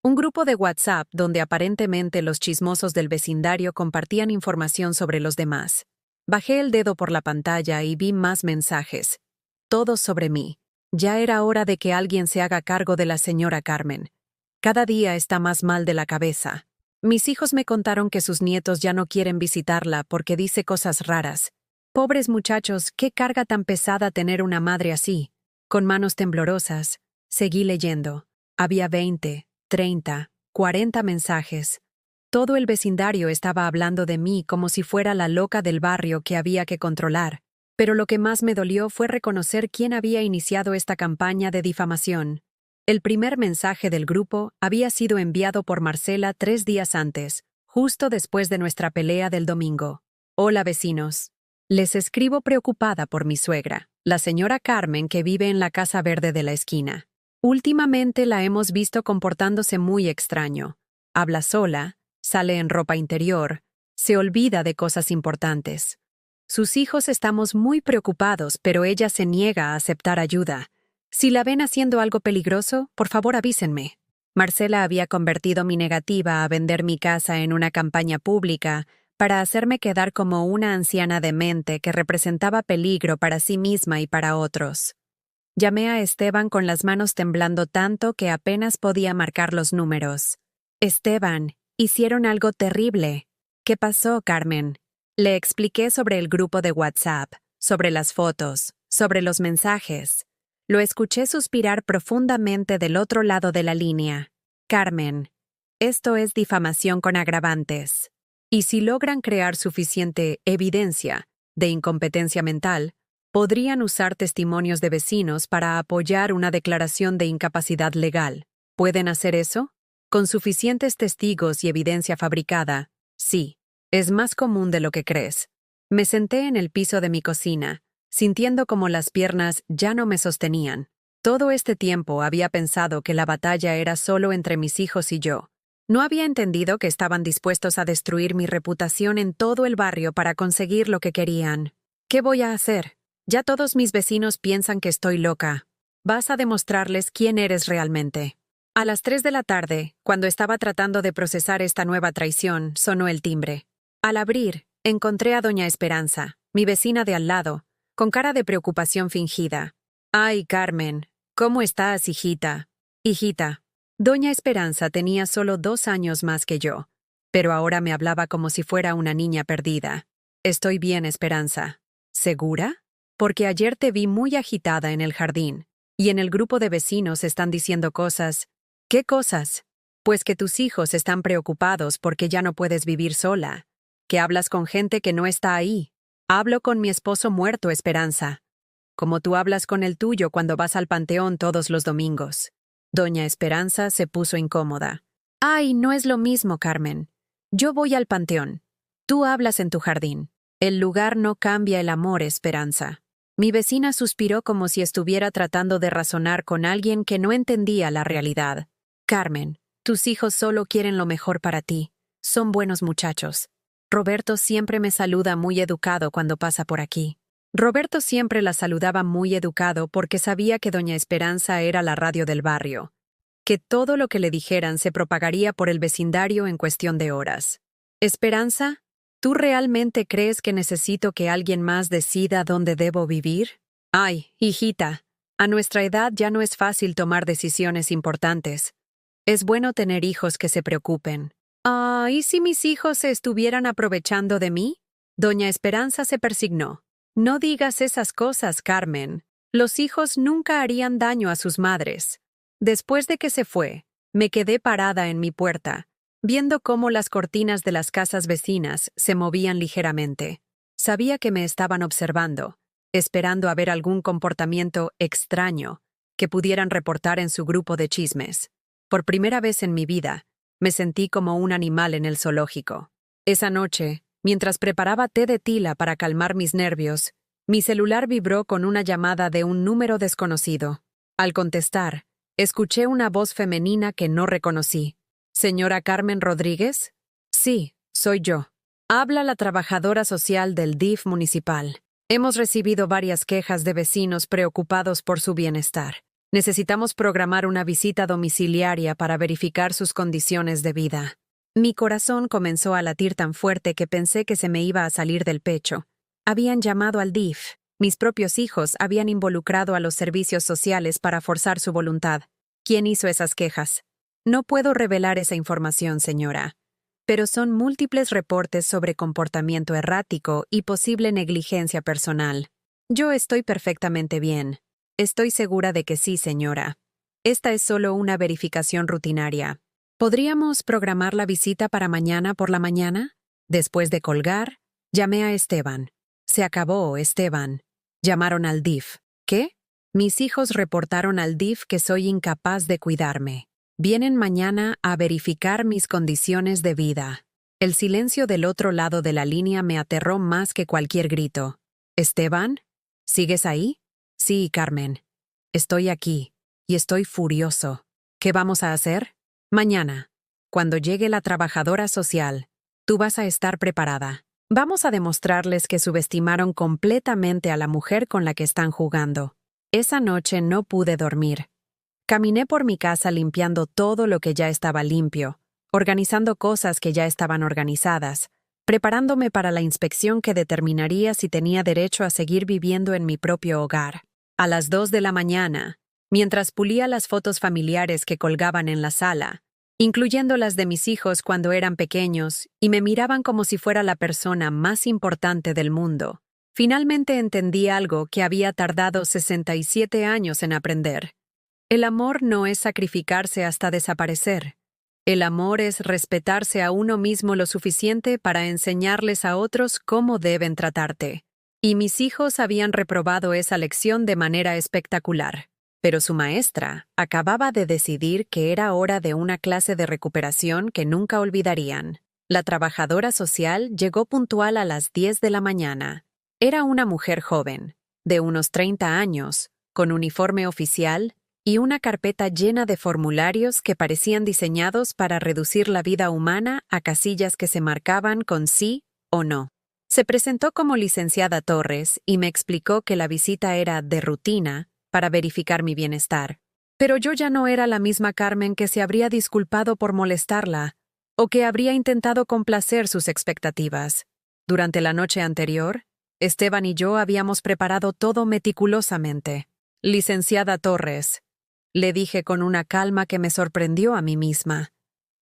Un grupo de WhatsApp donde aparentemente los chismosos del vecindario compartían información sobre los demás. Bajé el dedo por la pantalla y vi más mensajes. Todos sobre mí. Ya era hora de que alguien se haga cargo de la señora Carmen. Cada día está más mal de la cabeza. Mis hijos me contaron que sus nietos ya no quieren visitarla porque dice cosas raras. Pobres muchachos, qué carga tan pesada tener una madre así. Con manos temblorosas, seguí leyendo. Había 20, 30, 40 mensajes. Todo el vecindario estaba hablando de mí como si fuera la loca del barrio que había que controlar. Pero lo que más me dolió fue reconocer quién había iniciado esta campaña de difamación. El primer mensaje del grupo había sido enviado por Marcela 3 días antes, justo después de nuestra pelea del domingo. Hola vecinos. Les escribo preocupada por mi suegra, la señora Carmen que vive en la casa verde de la esquina. Últimamente la hemos visto comportándose muy extraño. Habla sola, sale en ropa interior, se olvida de cosas importantes. Sus hijos estamos muy preocupados, pero ella se niega a aceptar ayuda. Si la ven haciendo algo peligroso, por favor avísenme. Marcela había convertido mi negativa a vender mi casa en una campaña pública para hacerme quedar como una anciana demente que representaba peligro para sí misma y para otros. Llamé a Esteban con las manos temblando tanto que apenas podía marcar los números. Esteban, hicieron algo terrible. ¿Qué pasó, Carmen? Le expliqué sobre el grupo de WhatsApp, sobre las fotos, sobre los mensajes. Lo escuché suspirar profundamente del otro lado de la línea. Carmen, esto es difamación con agravantes. Y si logran crear suficiente evidencia de incompetencia mental, podrían usar testimonios de vecinos para apoyar una declaración de incapacidad legal. ¿Pueden hacer eso? Con suficientes testigos y evidencia fabricada, sí. Es más común de lo que crees. Me senté en el piso de mi cocina, sintiendo como las piernas ya no me sostenían. Todo este tiempo había pensado que la batalla era solo entre mis hijos y yo. No había entendido que estaban dispuestos a destruir mi reputación en todo el barrio para conseguir lo que querían. ¿Qué voy a hacer? Ya todos mis vecinos piensan que estoy loca. Vas a demostrarles quién eres realmente. A las 3 de la tarde, cuando estaba tratando de procesar esta nueva traición, sonó el timbre. Al abrir, encontré a doña Esperanza, mi vecina de al lado, con cara de preocupación fingida. «Ay, Carmen, ¿cómo estás, hijita?» «Hijita». Doña Esperanza tenía solo 2 años más que yo, pero ahora me hablaba como si fuera una niña perdida. «Estoy bien, Esperanza». «¿Segura?» Porque ayer te vi muy agitada en el jardín, y en el grupo de vecinos están diciendo cosas. ¿Qué cosas? Pues que tus hijos están preocupados porque ya no puedes vivir sola, que hablas con gente que no está ahí. Hablo con mi esposo muerto, Esperanza. como tú hablas con el tuyo cuando vas al panteón todos los domingos. Doña Esperanza se puso incómoda. Ay, no es lo mismo, Carmen. Yo voy al panteón. Tú hablas en tu jardín. El lugar no cambia el amor, Esperanza. Mi vecina suspiró como si estuviera tratando de razonar con alguien que no entendía la realidad. Carmen, tus hijos solo quieren lo mejor para ti. Son buenos muchachos. Roberto siempre me saluda muy educado cuando pasa por aquí. Roberto siempre la saludaba muy educado porque sabía que doña Esperanza era la radio del barrio, que todo lo que le dijeran se propagaría por el vecindario en cuestión de horas. Esperanza, ¿tú realmente crees que necesito que alguien más decida dónde debo vivir? Ay, hijita, a nuestra edad ya no es fácil tomar decisiones importantes. Es bueno tener hijos que se preocupen. Ah, ¿y si mis hijos se estuvieran aprovechando de mí? Doña Esperanza se persignó. No digas esas cosas, Carmen. Los hijos nunca harían daño a sus madres. Después de que se fue, me quedé parada en mi puerta, viendo cómo las cortinas de las casas vecinas se movían ligeramente. Sabía que me estaban observando, esperando a ver algún comportamiento extraño que pudieran reportar en su grupo de chismes. Por primera vez en mi vida, me sentí como un animal en el zoológico. Esa noche, mientras preparaba té de tila para calmar mis nervios, mi celular vibró con una llamada de un número desconocido. Al contestar, escuché una voz femenina que no reconocí. ¿Señora Carmen Rodríguez? Sí, soy yo. Habla la trabajadora social del DIF municipal. Hemos recibido varias quejas de vecinos preocupados por su bienestar. Necesitamos programar una visita domiciliaria para verificar sus condiciones de vida. Mi corazón comenzó a latir tan fuerte que pensé que se me iba a salir del pecho. Habían llamado al DIF. Mis propios hijos habían involucrado a los servicios sociales para forzar su voluntad. ¿Quién hizo esas quejas? No puedo revelar esa información, señora. Pero son múltiples reportes sobre comportamiento errático y posible negligencia personal. Yo estoy perfectamente bien. Estoy segura de que sí, señora. Esta es solo una verificación rutinaria. ¿Podríamos programar la visita para mañana por la mañana? Después de colgar, llamé a Esteban. Se acabó, Esteban. Llamaron al DIF. ¿Qué? Mis hijos reportaron al DIF que soy incapaz de cuidarme. Vienen mañana a verificar mis condiciones de vida. El silencio del otro lado de la línea me aterró más que cualquier grito. ¿Esteban? ¿Sigues ahí? Sí, Carmen. Estoy aquí, y estoy furioso. ¿Qué vamos a hacer? Mañana, cuando llegue la trabajadora social, tú vas a estar preparada. Vamos a demostrarles que subestimaron completamente a la mujer con la que están jugando. Esa noche no pude dormir. Caminé por mi casa limpiando todo lo que ya estaba limpio, organizando cosas que ya estaban organizadas, preparándome para la inspección que determinaría si tenía derecho a seguir viviendo en mi propio hogar. A las 2 de la mañana, mientras pulía las fotos familiares que colgaban en la sala, incluyendo las de mis hijos cuando eran pequeños y me miraban como si fuera la persona más importante del mundo, finalmente entendí algo que había tardado 67 años en aprender. El amor no es sacrificarse hasta desaparecer. El amor es respetarse a uno mismo lo suficiente para enseñarles a otros cómo deben tratarte. Y mis hijos habían reprobado esa lección de manera espectacular. Pero su maestra acababa de decidir que era hora de una clase de recuperación que nunca olvidarían. La trabajadora social llegó puntual a las 10 de la mañana. Era una mujer joven, de unos 30 años, con uniforme oficial y una carpeta llena de formularios que parecían diseñados para reducir la vida humana a casillas que se marcaban con sí o no. Se presentó como licenciada Torres y me explicó que la visita era de rutina para verificar mi bienestar. Pero yo ya no era la misma Carmen que se habría disculpado por molestarla o que habría intentado complacer sus expectativas. Durante la noche anterior, Esteban y yo habíamos preparado todo meticulosamente. Licenciada Torres, le dije con una calma que me sorprendió a mí misma.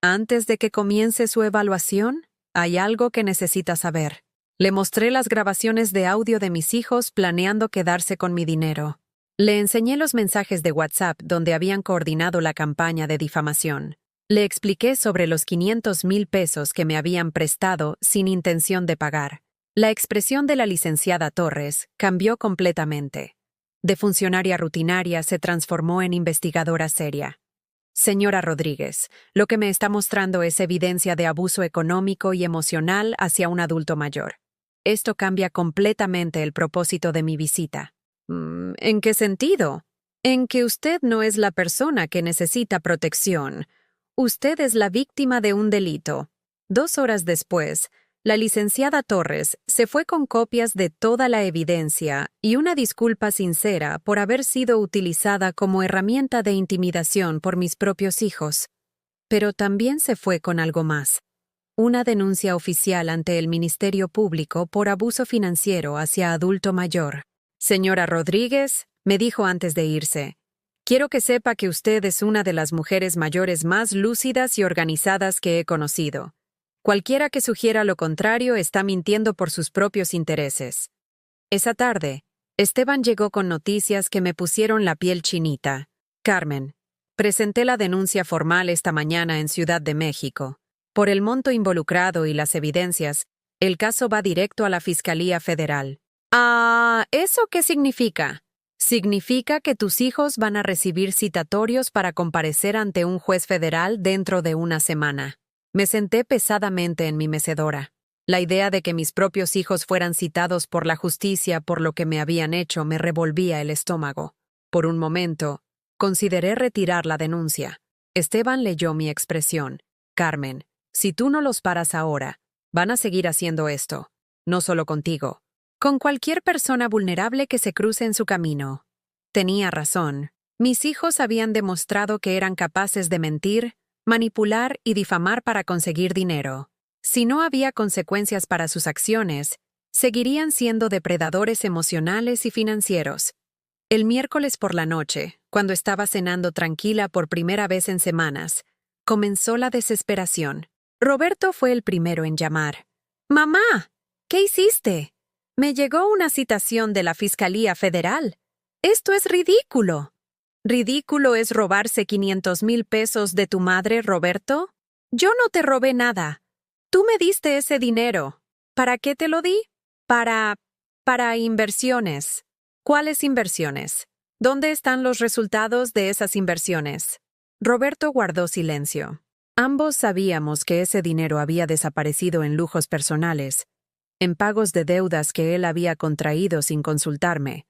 Antes de que comience su evaluación, hay algo que necesita saber. Le mostré las grabaciones de audio de mis hijos planeando quedarse con mi dinero. Le enseñé los mensajes de WhatsApp donde habían coordinado la campaña de difamación. Le expliqué sobre los 500,000 pesos que me habían prestado sin intención de pagar. La expresión de la licenciada Torres cambió completamente. De funcionaria rutinaria se transformó en investigadora seria. Señora Rodríguez, lo que me está mostrando es evidencia de abuso económico y emocional hacia un adulto mayor. Esto cambia completamente el propósito de mi visita. ¿En qué sentido? En que usted no es la persona que necesita protección. Usted es la víctima de un delito. 2 horas después, la licenciada Torres se fue con copias de toda la evidencia y una disculpa sincera por haber sido utilizada como herramienta de intimidación por mis propios hijos. Pero también se fue con algo más. Una denuncia oficial ante el Ministerio Público por abuso financiero hacia adulto mayor. Señora Rodríguez, me dijo antes de irse, quiero que sepa que usted es una de las mujeres mayores más lúcidas y organizadas que he conocido. Cualquiera que sugiera lo contrario está mintiendo por sus propios intereses. Esa tarde, Esteban llegó con noticias que me pusieron la piel chinita. Carmen, presenté la denuncia formal esta mañana en Ciudad de México. Por el monto involucrado y las evidencias, el caso va directo a la Fiscalía Federal. ¿Eso qué significa? Significa que tus hijos van a recibir citatorios para comparecer ante un juez federal dentro de una semana. Me senté pesadamente en mi mecedora. La idea de que mis propios hijos fueran citados por la justicia por lo que me habían hecho me revolvía el estómago. Por un momento, consideré retirar la denuncia. Esteban leyó mi expresión. Carmen, si tú no los paras ahora, van a seguir haciendo esto. No solo contigo. Con cualquier persona vulnerable que se cruce en su camino. Tenía razón. Mis hijos habían demostrado que eran capaces de mentir, manipular y difamar para conseguir dinero. Si no había consecuencias para sus acciones, seguirían siendo depredadores emocionales y financieros. El miércoles por la noche, cuando estaba cenando tranquila por primera vez en semanas, comenzó la desesperación. Roberto fue el primero en llamar. «¡Mamá! ¿Qué hiciste? Me llegó una citación de la Fiscalía Federal. ¡Esto es ridículo!». ¿Ridículo es robarse 500,000 pesos de tu madre, Roberto? Yo no te robé nada. Tú me diste ese dinero. ¿Para qué te lo di? Para inversiones. ¿Cuáles inversiones? ¿Dónde están los resultados de esas inversiones? Roberto guardó silencio. Ambos sabíamos que ese dinero había desaparecido en lujos personales, en pagos de deudas que él había contraído sin consultarme,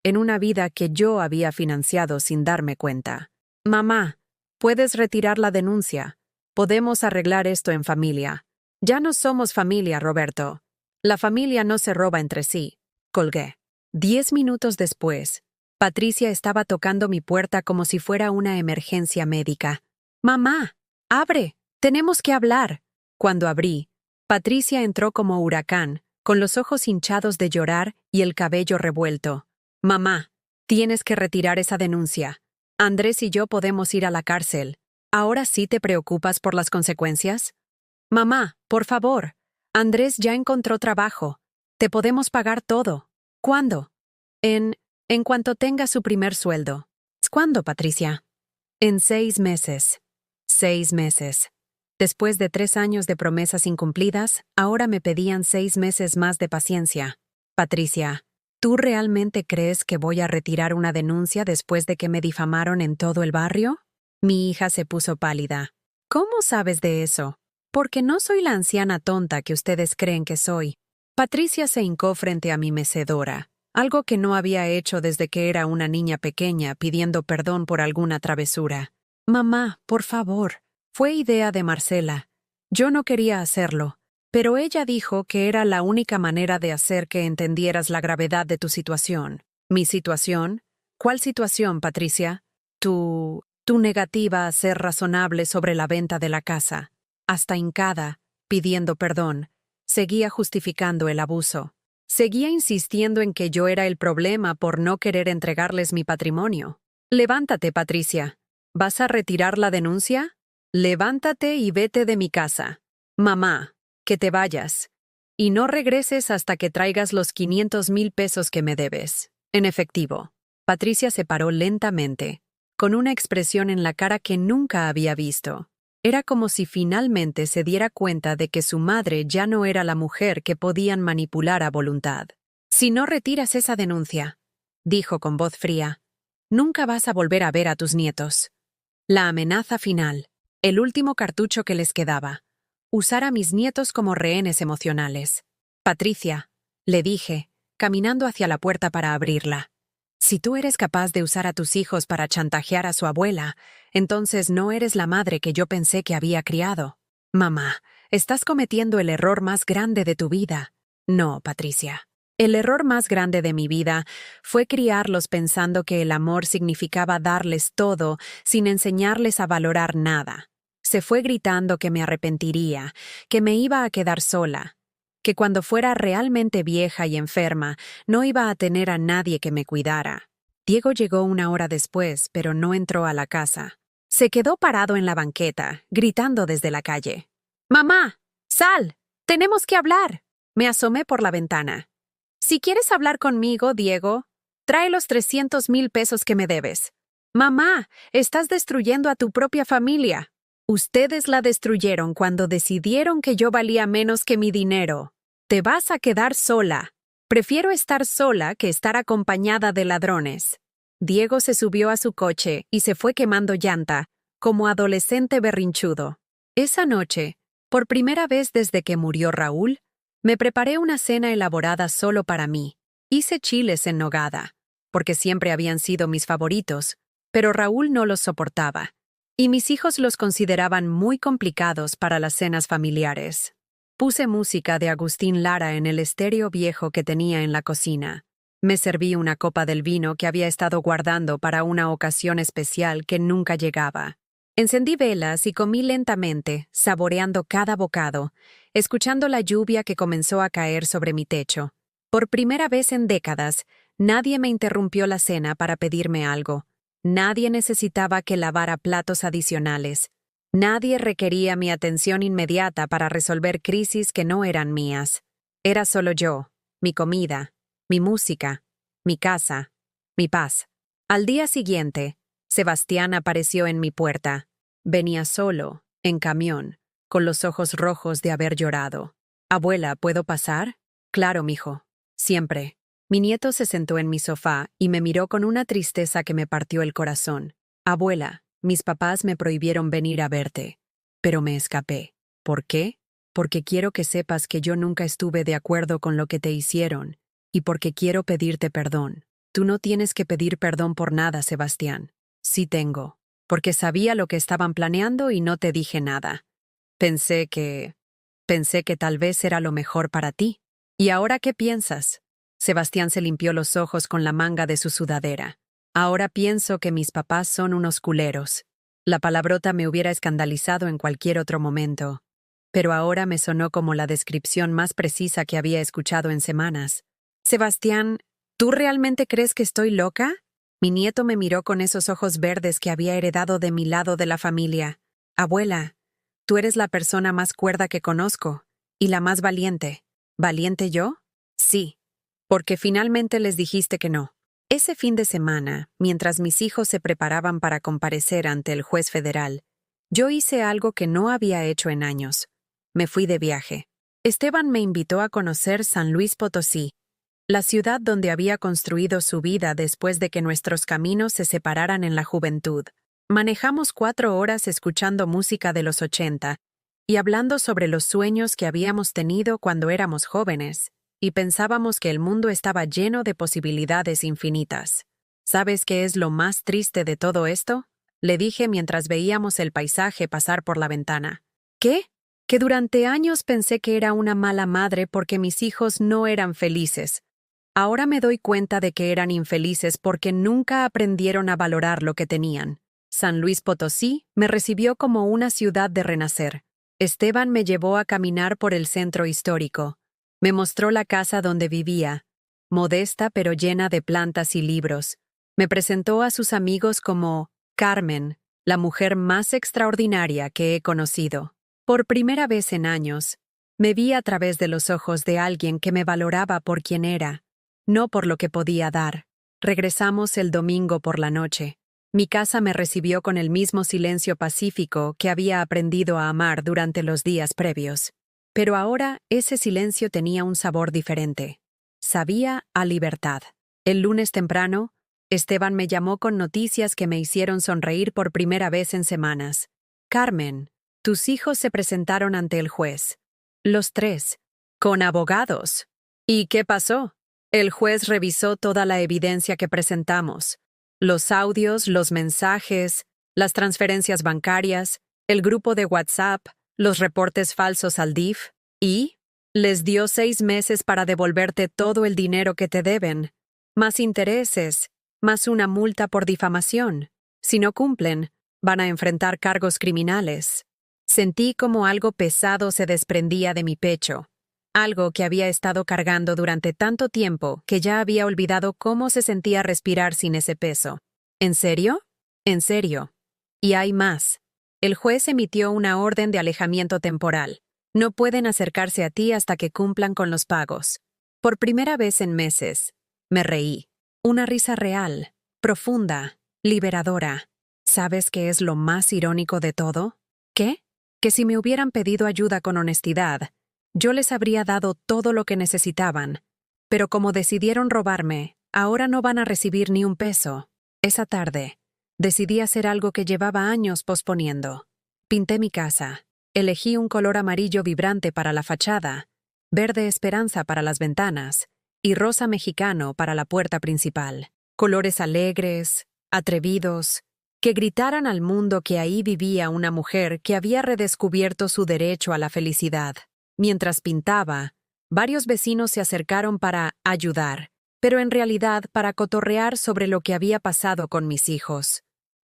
en una vida que yo había financiado sin darme cuenta. «Mamá, puedes retirar la denuncia. Podemos arreglar esto en familia». «Ya no somos familia, Roberto. La familia no se roba entre sí». Colgué. 10 minutos después, Patricia estaba tocando mi puerta como si fuera una emergencia médica. «Mamá, abre, tenemos que hablar». Cuando abrí, Patricia entró como huracán, con los ojos hinchados de llorar y el cabello revuelto. «Mamá, tienes que retirar esa denuncia. Andrés y yo podemos ir a la cárcel. ¿Ahora sí te preocupas por las consecuencias? Mamá, por favor. Andrés ya encontró trabajo. Te podemos pagar todo. ¿Cuándo? En cuanto tenga su primer sueldo». «¿Cuándo, Patricia?» «En 6 meses». 6 meses. Después de 3 años de promesas incumplidas, ahora me pedían 6 meses más de paciencia. «Patricia, ¿tú realmente crees que voy a retirar una denuncia después de que me difamaron en todo el barrio?» Mi hija se puso pálida. «¿Cómo sabes de eso?» «Porque no soy la anciana tonta que ustedes creen que soy». Patricia se hincó frente a mi mecedora, algo que no había hecho desde que era una niña pequeña pidiendo perdón por alguna travesura. «Mamá, por favor. Fue idea de Marcela. Yo no quería hacerlo, pero ella dijo que era la única manera de hacer que entendieras la gravedad de tu situación». «¿Mi situación? ¿Cuál situación, Patricia?» Tu negativa a ser razonable sobre la venta de la casa». Hasta hincada, pidiendo perdón, seguía justificando el abuso. Seguía insistiendo en que yo era el problema por no querer entregarles mi patrimonio. «Levántate, Patricia. ¿Vas a retirar la denuncia? Levántate y vete de mi casa. Mamá, que te vayas. Y no regreses hasta que traigas los 500,000 pesos que me debes, en efectivo». Patricia se paró lentamente, con una expresión en la cara que nunca había visto. Era como si finalmente se diera cuenta de que su madre ya no era la mujer que podían manipular a voluntad. «Si no retiras esa denuncia, dijo con voz fría. Nunca vas a volver a ver a tus nietos. La amenaza final. El último cartucho que les quedaba. Usar a mis nietos como rehenes emocionales. Patricia, le dije, caminando hacia la puerta para abrirla. Si tú eres capaz de usar a tus hijos para chantajear a su abuela, entonces no eres la madre que yo pensé que había criado. Mamá, estás cometiendo el error más grande de tu vida. No, Patricia. El error más grande de mi vida fue criarlos pensando que el amor significaba darles todo sin enseñarles a valorar nada. Se fue gritando que me arrepentiría, que me iba a quedar sola, que cuando fuera realmente vieja y enferma no iba a tener a nadie que me cuidara. Diego llegó 1 hora después, pero no entró a la casa. Se quedó parado en la banqueta, gritando desde la calle. «¡Mamá! ¡Sal! ¡Tenemos que hablar!». Me asomé por la ventana. «Si quieres hablar conmigo, Diego, trae los 300,000 pesos que me debes». «Mamá, estás destruyendo a tu propia familia». «Ustedes la destruyeron cuando decidieron que yo valía menos que mi dinero. Te vas a quedar sola. Prefiero estar sola que estar acompañada de ladrones». Diego se subió a su coche y se fue quemando llanta, como adolescente berrinchudo. Esa noche, por primera vez desde que murió Raúl, me preparé una cena elaborada solo para mí. Hice chiles en nogada, porque siempre habían sido mis favoritos, pero Raúl no los soportaba, y mis hijos los consideraban muy complicados para las cenas familiares. Puse música de Agustín Lara en el estéreo viejo que tenía en la cocina. Me serví una copa del vino que había estado guardando para una ocasión especial que nunca llegaba. Encendí velas y comí lentamente, saboreando cada bocado, escuchando la lluvia que comenzó a caer sobre mi techo. Por primera vez en décadas, nadie me interrumpió la cena para pedirme algo. Nadie necesitaba que lavara platos adicionales. Nadie requería mi atención inmediata para resolver crisis que no eran mías. Era solo yo, mi comida, mi música, mi casa, mi paz. Al día siguiente, Sebastián apareció en mi puerta. Venía solo, en camión, con los ojos rojos de haber llorado. «Abuela, ¿puedo pasar?» «Claro, mijo. Siempre». Mi nieto se sentó en mi sofá y me miró con una tristeza que me partió el corazón. «Abuela, mis papás me prohibieron venir a verte, pero me escapé. ¿Por qué? Porque quiero que sepas que yo nunca estuve de acuerdo con lo que te hicieron, y porque quiero pedirte perdón. Tú no tienes que pedir perdón por nada, Sebastián». «Sí tengo, porque sabía lo que estaban planeando y no te dije nada. Pensé que tal vez era lo mejor para ti. ¿Y ahora qué piensas?» Sebastián se limpió los ojos con la manga de su sudadera. «Ahora pienso que mis papás son unos culeros». La palabrota me hubiera escandalizado en cualquier otro momento, pero ahora me sonó como la descripción más precisa que había escuchado en semanas. «Sebastián, ¿tú realmente crees que estoy loca?» Mi nieto me miró con esos ojos verdes que había heredado de mi lado de la familia. «Abuela, tú eres la persona más cuerda que conozco, y la más valiente». «¿Valiente yo?» «Sí, porque finalmente les dijiste que no». Ese fin de semana, mientras mis hijos se preparaban para comparecer ante el juez federal, yo hice algo que no había hecho en años. Me fui de viaje. Esteban me invitó a conocer San Luis Potosí, la ciudad donde había construido su vida después de que nuestros caminos se separaran en la juventud. Manejamos 4 horas escuchando música de los 80 y hablando sobre los sueños que habíamos tenido cuando éramos jóvenes, y pensábamos que el mundo estaba lleno de posibilidades infinitas. ¿Sabes qué es lo más triste de todo esto?, le dije mientras veíamos el paisaje pasar por la ventana. ¿Qué? Que durante años pensé que era una mala madre porque mis hijos no eran felices. Ahora me doy cuenta de que eran infelices porque nunca aprendieron a valorar lo que tenían. San Luis Potosí me recibió como una ciudad de renacer. Esteban me llevó a caminar por el centro histórico. Me mostró la casa donde vivía, modesta pero llena de plantas y libros. Me presentó a sus amigos como Carmen, la mujer más extraordinaria que he conocido. Por primera vez en años, me vi a través de los ojos de alguien que me valoraba por quien era, no por lo que podía dar. Regresamos el domingo por la noche. Mi casa me recibió con el mismo silencio pacífico que había aprendido a amar durante los días previos. Pero ahora ese silencio tenía un sabor diferente. Sabía a libertad. El lunes temprano, Esteban me llamó con noticias que me hicieron sonreír por primera vez en semanas. Carmen, tus hijos se presentaron ante el juez. Los tres. Con abogados. ¿Y qué pasó? El juez revisó toda la evidencia que presentamos. Los audios, los mensajes, las transferencias bancarias, el grupo de WhatsApp, los reportes falsos al DIF, y les dio 6 meses para devolverte todo el dinero que te deben, más intereses, más una multa por difamación. Si no cumplen, van a enfrentar cargos criminales. Sentí como algo pesado se desprendía de mi pecho, algo que había estado cargando durante tanto tiempo que ya había olvidado cómo se sentía respirar sin ese peso. ¿En serio? En serio. Y hay más. El juez emitió una orden de alejamiento temporal. No pueden acercarse a ti hasta que cumplan con los pagos. Por primera vez en meses, me reí. Una risa real, profunda, liberadora. ¿Sabes qué es lo más irónico de todo? ¿Qué? Que si me hubieran pedido ayuda con honestidad, yo les habría dado todo lo que necesitaban. Pero como decidieron robarme, ahora no van a recibir ni un peso. Esa tarde, decidí hacer algo que llevaba años posponiendo. Pinté mi casa. Elegí un color amarillo vibrante para la fachada, verde esperanza para las ventanas y rosa mexicano para la puerta principal. Colores alegres, atrevidos, que gritaran al mundo que ahí vivía una mujer que había redescubierto su derecho a la felicidad. Mientras pintaba, varios vecinos se acercaron para ayudar, pero en realidad para cotorrear sobre lo que había pasado con mis hijos.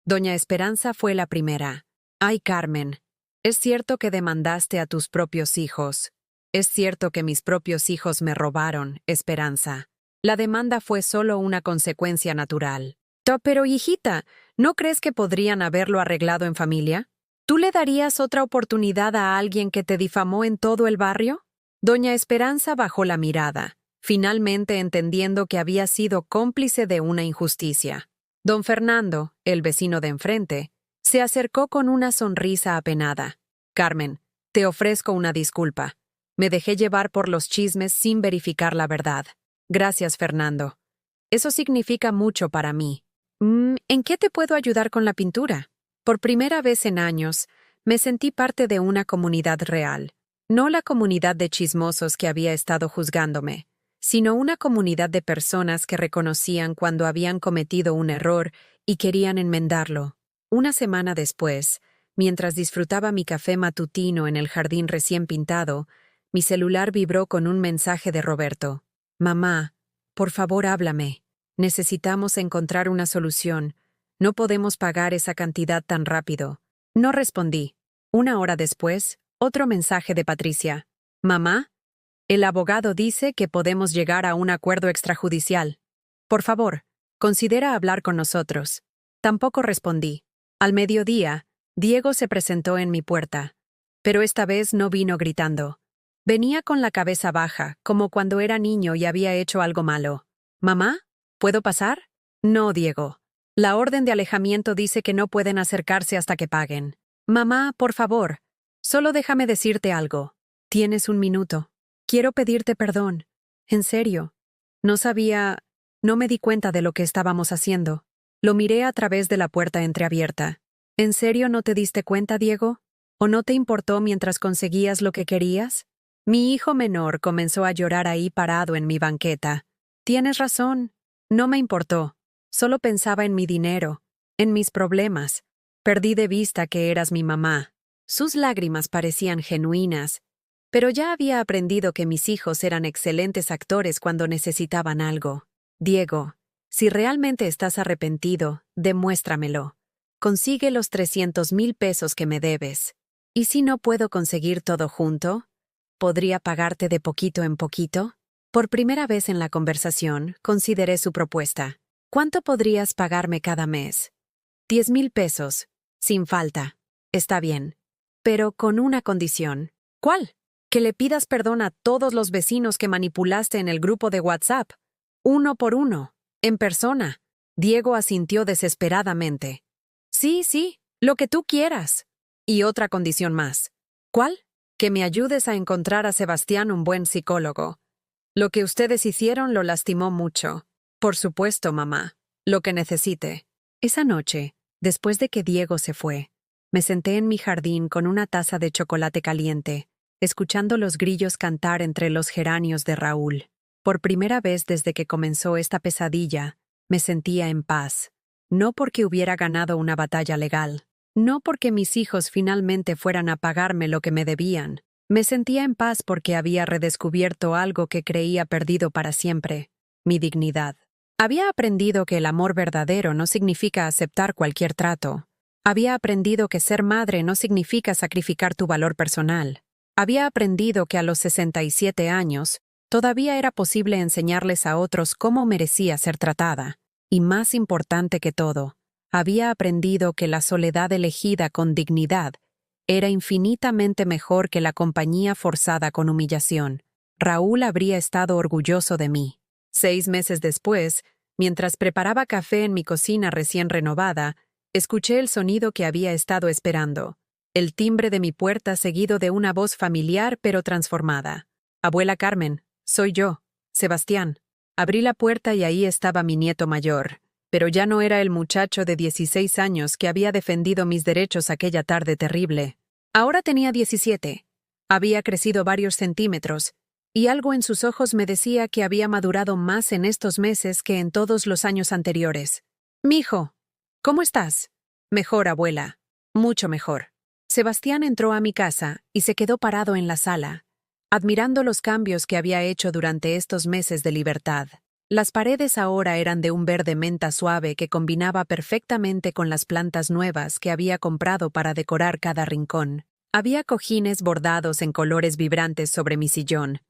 Doña Esperanza fue la primera. Ay, Carmen, es cierto que demandaste a tus propios hijos. Es cierto que mis propios hijos me robaron, Esperanza. La demanda fue solo una consecuencia natural. Pero, hijita, ¿no crees que podrían haberlo arreglado en familia? ¿Tú le darías otra oportunidad a alguien que te difamó en todo el barrio? Doña Esperanza bajó la mirada, finalmente entendiendo que había sido cómplice de una injusticia. Don Fernando, el vecino de enfrente, se acercó con una sonrisa apenada. Carmen, te ofrezco una disculpa. Me dejé llevar por los chismes sin verificar la verdad. Gracias, Fernando. Eso significa mucho para mí. ¿En qué te puedo ayudar con la pintura? Por primera vez en años, me sentí parte de una comunidad real. No la comunidad de chismosos que había estado juzgándome, sino una comunidad de personas que reconocían cuando habían cometido un error y querían enmendarlo. Una semana después, mientras disfrutaba mi café matutino en el jardín recién pintado, mi celular vibró con un mensaje de Roberto. Mamá, por favor háblame. Necesitamos encontrar una solución. No podemos pagar esa cantidad tan rápido. No respondí. Una hora después, otro mensaje de Patricia. Mamá, el abogado dice que podemos llegar a un acuerdo extrajudicial. Por favor, considera hablar con nosotros. Tampoco respondí. Al mediodía, Diego se presentó en mi puerta. Pero esta vez no vino gritando. Venía con la cabeza baja, como cuando era niño y había hecho algo malo. ¿Mamá? ¿Puedo pasar? No, Diego. La orden de alejamiento dice que no pueden acercarse hasta que paguen. Mamá, por favor, solo déjame decirte algo. Tienes un minuto. Quiero pedirte perdón. En serio. No me di cuenta de lo que estábamos haciendo. Lo miré a través de la puerta entreabierta. ¿En serio no te diste cuenta, Diego? ¿O no te importó mientras conseguías lo que querías? Mi hijo menor comenzó a llorar ahí parado en mi banqueta. Tienes razón. No me importó. Solo pensaba en mi dinero, en mis problemas. Perdí de vista que eras mi mamá. Sus lágrimas parecían genuinas, pero ya había aprendido que mis hijos eran excelentes actores cuando necesitaban algo. Diego, si realmente estás arrepentido, demuéstramelo. Consigue los 300,000 pesos que me debes. ¿Y si no puedo conseguir todo junto? ¿Podría pagarte de poquito en poquito? Por primera vez en la conversación, consideré su propuesta. ¿Cuánto podrías pagarme cada mes? 10,000 pesos, sin falta. Está bien. Pero con una condición. ¿Cuál? Que le pidas perdón a todos los vecinos que manipulaste en el grupo de WhatsApp. Uno por uno. En persona. Diego asintió desesperadamente. Sí, lo que tú quieras. Y otra condición más. ¿Cuál? Que me ayudes a encontrar a Sebastián un buen psicólogo. Lo que ustedes hicieron lo lastimó mucho. Por supuesto, mamá. Lo que necesite. Esa noche, después de que Diego se fue, me senté en mi jardín con una taza de chocolate caliente, escuchando los grillos cantar entre los geranios de Raúl. Por primera vez desde que comenzó esta pesadilla, me sentía en paz. No porque hubiera ganado una batalla legal, no porque mis hijos finalmente fueran a pagarme lo que me debían. Me sentía en paz porque había redescubierto algo que creía perdido para siempre: mi dignidad. Había aprendido que el amor verdadero no significa aceptar cualquier trato. Había aprendido que ser madre no significa sacrificar tu valor personal. Había aprendido que a los 67 años, todavía era posible enseñarles a otros cómo merecía ser tratada. Y más importante que todo, había aprendido que la soledad elegida con dignidad era infinitamente mejor que la compañía forzada con humillación. Raúl habría estado orgulloso de mí. 6 meses después, mientras preparaba café en mi cocina recién renovada, escuché el sonido que había estado esperando. El timbre de mi puerta seguido de una voz familiar pero transformada. «Abuela Carmen, soy yo, Sebastián». Abrí la puerta y ahí estaba mi nieto mayor, pero ya no era el muchacho de 16 años que había defendido mis derechos aquella tarde terrible. Ahora tenía 17. Había crecido varios centímetros, y algo en sus ojos me decía que había madurado más en estos meses que en todos los años anteriores. «Mijo, ¿cómo estás?» «Mejor, abuela. Mucho mejor». Sebastián entró a mi casa y se quedó parado en la sala, admirando los cambios que había hecho durante estos meses de libertad. Las paredes ahora eran de un verde menta suave que combinaba perfectamente con las plantas nuevas que había comprado para decorar cada rincón. Había cojines bordados en colores vibrantes sobre mi sillón,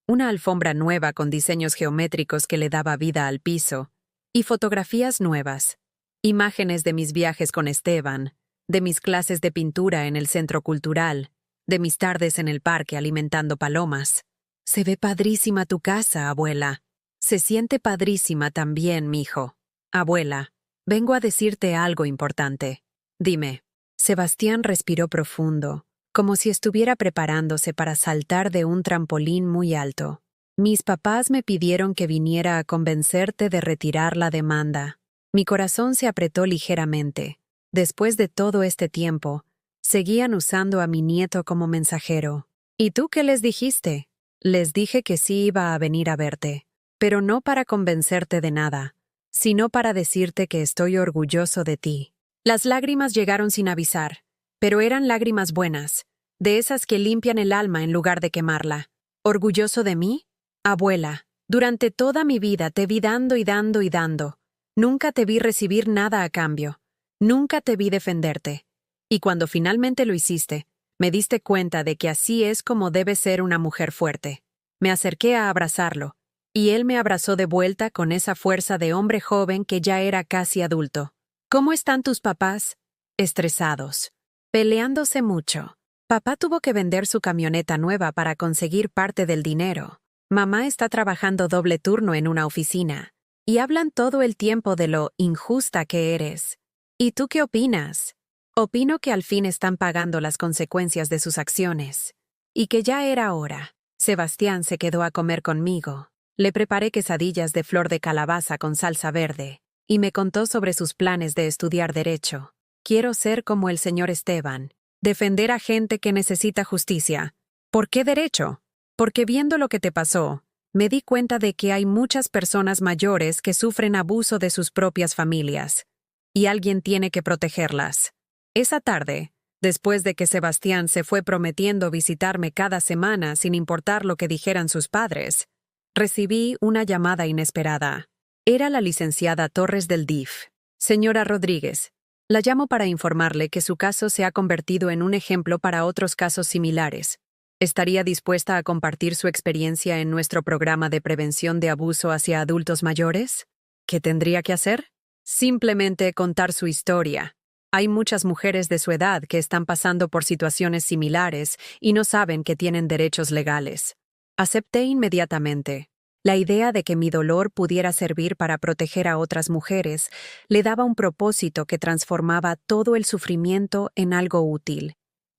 una alfombra nueva con diseños geométricos que le daba vida al piso, y fotografías nuevas, imágenes de mis viajes con Esteban, de mis clases de pintura en el centro cultural, de mis tardes en el parque alimentando palomas. «Se ve padrísima tu casa, abuela». «Se siente padrísima también, mijo». «Abuela, vengo a decirte algo importante». «Dime». Sebastián respiró profundo, como si estuviera preparándose para saltar de un trampolín muy alto. «Mis papás me pidieron que viniera a convencerte de retirar la demanda». Mi corazón se apretó ligeramente. Después de todo este tiempo, seguían usando a mi nieto como mensajero. «¿Y tú qué les dijiste?» «Les dije que sí iba a venir a verte, pero no para convencerte de nada, sino para decirte que estoy orgulloso de ti». Las lágrimas llegaron sin avisar, pero eran lágrimas buenas, de esas que limpian el alma en lugar de quemarla. «¿Orgulloso de mí?» «Abuela, durante toda mi vida te vi dando y dando y dando. Nunca te vi recibir nada a cambio. Nunca te vi defenderte. Y cuando finalmente lo hiciste, me diste cuenta de que así es como debe ser una mujer fuerte». Me acerqué a abrazarlo, y él me abrazó de vuelta con esa fuerza de hombre joven que ya era casi adulto. «¿Cómo están tus papás?» «Estresados. Peleándose mucho. Papá tuvo que vender su camioneta nueva para conseguir parte del dinero. Mamá está trabajando doble turno en una oficina. Y hablan todo el tiempo de lo injusta que eres. ¿Y tú qué opinas?» «Opino que al fin están pagando las consecuencias de sus acciones. Y que ya era hora». Sebastián se quedó a comer conmigo. Le preparé quesadillas de flor de calabaza con salsa verde, y me contó sobre sus planes de estudiar Derecho. «Quiero ser como el señor Esteban, defender a gente que necesita justicia». «¿Por qué Derecho?» «Porque viendo lo que te pasó, me di cuenta de que hay muchas personas mayores que sufren abuso de sus propias familias, y alguien tiene que protegerlas». Esa tarde, después de que Sebastián se fue prometiendo visitarme cada semana sin importar lo que dijeran sus padres, recibí una llamada inesperada. Era la licenciada Torres del DIF. «Señora Rodríguez, la llamo para informarle que su caso se ha convertido en un ejemplo para otros casos similares. ¿Estaría dispuesta a compartir su experiencia en nuestro programa de prevención de abuso hacia adultos mayores?» ¿Qué tendría que hacer? Simplemente contar su historia. Hay muchas mujeres de su edad que están pasando por situaciones similares y no saben que tienen derechos legales. Acepté inmediatamente. La idea de que mi dolor pudiera servir para proteger a otras mujeres le daba un propósito que transformaba todo el sufrimiento en algo útil.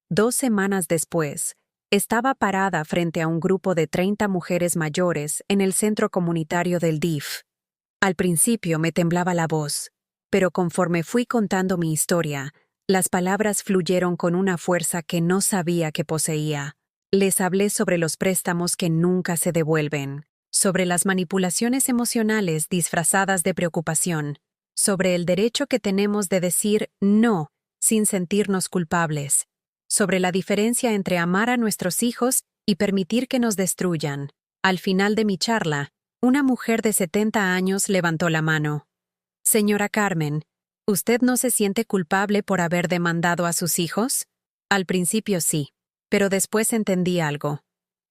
2 semanas después, estaba parada frente a un grupo de 30 mujeres mayores en el centro comunitario del DIF. Al principio me temblaba la voz, pero conforme fui contando mi historia, las palabras fluyeron con una fuerza que no sabía que poseía. Les hablé sobre los préstamos que nunca se devuelven, sobre las manipulaciones emocionales disfrazadas de preocupación, sobre el derecho que tenemos de decir no sin sentirnos culpables, sobre la diferencia entre amar a nuestros hijos y permitir que nos destruyan. Al final de mi charla, una mujer de 70 años levantó la mano. Señora Carmen, ¿usted no se siente culpable por haber demandado a sus hijos? Al principio sí, pero después entendí algo.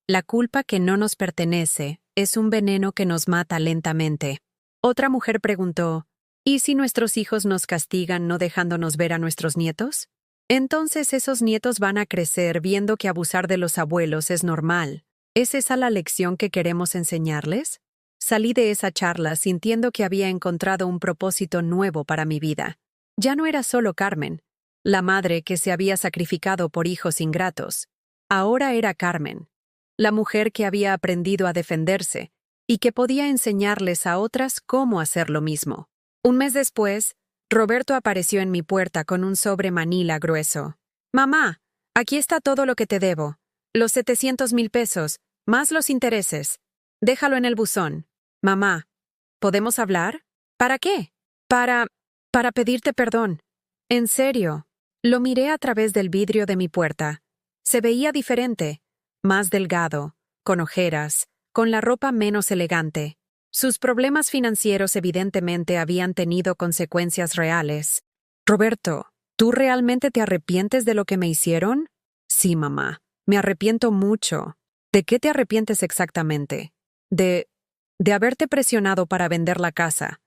La culpa que no nos pertenece es un veneno que nos mata lentamente. Otra mujer preguntó, ¿y si nuestros hijos nos castigan no dejándonos ver a nuestros nietos? Entonces esos nietos van a crecer viendo que abusar de los abuelos es normal. ¿Es esa la lección que queremos enseñarles? Salí de esa charla sintiendo que había encontrado un propósito nuevo para mi vida. Ya no era solo Carmen, la madre que se había sacrificado por hijos ingratos. Ahora era Carmen, la mujer que había aprendido a defenderse y que podía enseñarles a otras cómo hacer lo mismo. Un mes después, Roberto apareció en mi puerta con un sobre manila grueso. «Mamá, aquí está todo lo que te debo. Los 700,000 pesos, más los intereses. Déjalo en el buzón. Mamá, ¿podemos hablar? ¿Para qué? Para pedirte perdón. En serio». Lo miré a través del vidrio de mi puerta. Se veía diferente, más delgado, con ojeras, con la ropa menos elegante. Sus problemas financieros evidentemente habían tenido consecuencias reales. «Roberto, ¿tú realmente te arrepientes de lo que me hicieron?» «Sí, mamá. Me arrepiento mucho». «¿De qué te arrepientes exactamente?» De haberte presionado para vender la casa».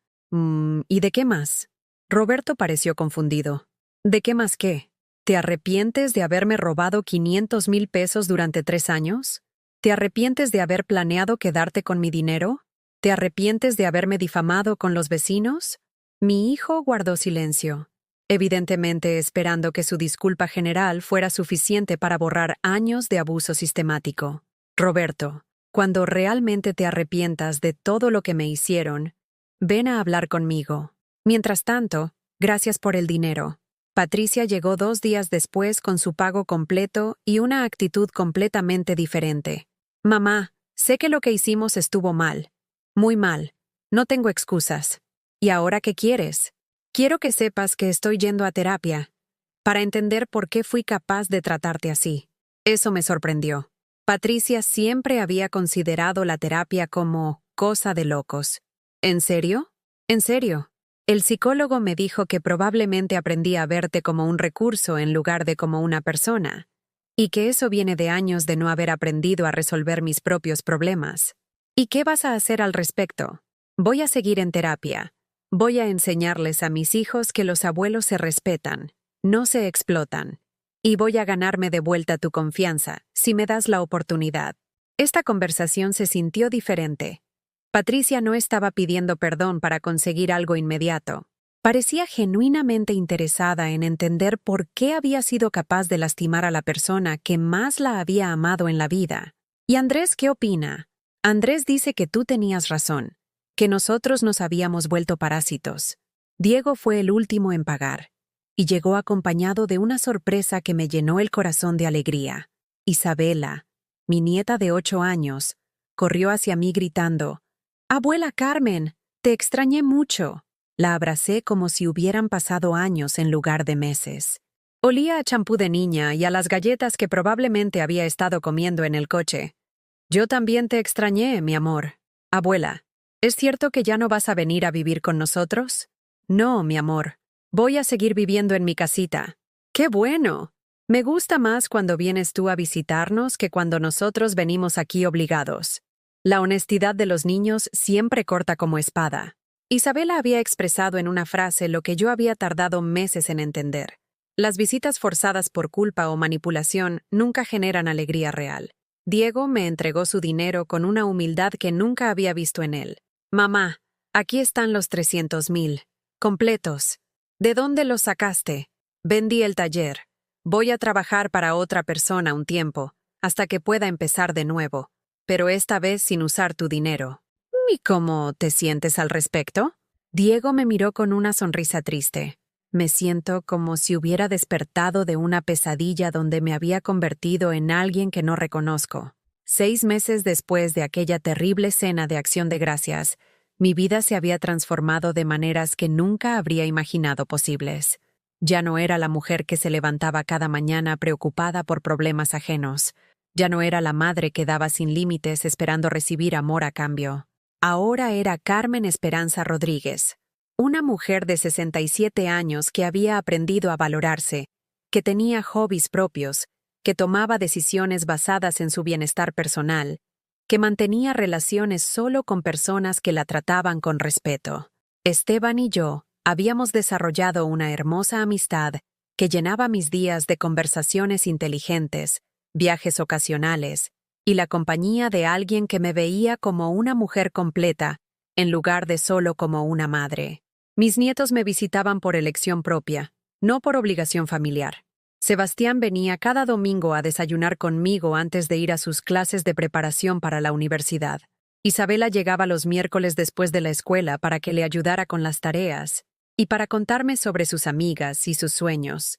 ¿Y de qué más?» Roberto pareció confundido. «¿De qué más qué? ¿Te arrepientes de haberme robado 500,000 pesos durante 3 años? ¿Te arrepientes de haber planeado quedarte con mi dinero? ¿Te arrepientes de haberme difamado con los vecinos?» Mi hijo guardó silencio, evidentemente esperando que su disculpa general fuera suficiente para borrar años de abuso sistemático. «Roberto, cuando realmente te arrepientas de todo lo que me hicieron, ven a hablar conmigo. Mientras tanto, gracias por el dinero». Patricia llegó 2 días después con su pago completo y una actitud completamente diferente. «Mamá, sé que lo que hicimos estuvo mal. Muy mal. No tengo excusas. ¿Y ahora qué quieres? Quiero que sepas que estoy yendo a terapia, para entender por qué fui capaz de tratarte así». Eso me sorprendió. Patricia siempre había considerado la terapia como cosa de locos. ¿En serio? ¿En serio? El psicólogo me dijo que probablemente aprendí a verte como un recurso en lugar de como una persona, y que eso viene de años de no haber aprendido a resolver mis propios problemas. ¿Y qué vas a hacer al respecto? Voy a seguir en terapia. Voy a enseñarles a mis hijos que los abuelos se respetan, no se explotan. Y voy a ganarme de vuelta tu confianza, si me das la oportunidad. Esta conversación se sintió diferente. Patricia no estaba pidiendo perdón para conseguir algo inmediato. Parecía genuinamente interesada en entender por qué había sido capaz de lastimar a la persona que más la había amado en la vida. ¿Y Andrés qué opina? Andrés dice que tú tenías razón, que nosotros nos habíamos vuelto parásitos. Diego fue el último en pagar, y llegó acompañado de una sorpresa que me llenó el corazón de alegría. Isabela, mi nieta de 8 años, corrió hacia mí gritando: «Abuela Carmen, te extrañé mucho». La abracé como si hubieran pasado años en lugar de meses. Olía a champú de niña y a las galletas que probablemente había estado comiendo en el coche. «Yo también te extrañé, mi amor. Abuela, ¿es cierto que ya no vas a venir a vivir con nosotros?» «No, mi amor. Voy a seguir viviendo en mi casita». «¡Qué bueno! Me gusta más cuando vienes tú a visitarnos que cuando nosotros venimos aquí obligados». La honestidad de los niños siempre corta como espada. Isabela había expresado en una frase lo que yo había tardado meses en entender. Las visitas forzadas por culpa o manipulación nunca generan alegría real. Diego me entregó su dinero con una humildad que nunca había visto en él. «Mamá, aquí están los 300,000. Completos. ¿De dónde los sacaste?» «Vendí el taller. Voy a trabajar para otra persona un tiempo, hasta que pueda empezar de nuevo, pero esta vez sin usar tu dinero». ¿Y cómo te sientes al respecto? Diego me miró con una sonrisa triste. Me siento como si hubiera despertado de una pesadilla donde me había convertido en alguien que no reconozco. 6 meses después de aquella terrible cena de Acción de Gracias, mi vida se había transformado de maneras que nunca habría imaginado posibles. Ya no era la mujer que se levantaba cada mañana preocupada por problemas ajenos. Ya no era la madre que daba sin límites esperando recibir amor a cambio. Ahora era Carmen Esperanza Rodríguez, una mujer de 67 años que había aprendido a valorarse, que tenía hobbies propios, que tomaba decisiones basadas en su bienestar personal, que mantenía relaciones solo con personas que la trataban con respeto. Esteban y yo habíamos desarrollado una hermosa amistad que llenaba mis días de conversaciones inteligentes, viajes ocasionales y la compañía de alguien que me veía como una mujer completa, en lugar de solo como una madre. Mis nietos me visitaban por elección propia, no por obligación familiar. Sebastián venía cada domingo a desayunar conmigo antes de ir a sus clases de preparación para la universidad. Isabela llegaba los miércoles después de la escuela para que le ayudara con las tareas y para contarme sobre sus amigas y sus sueños.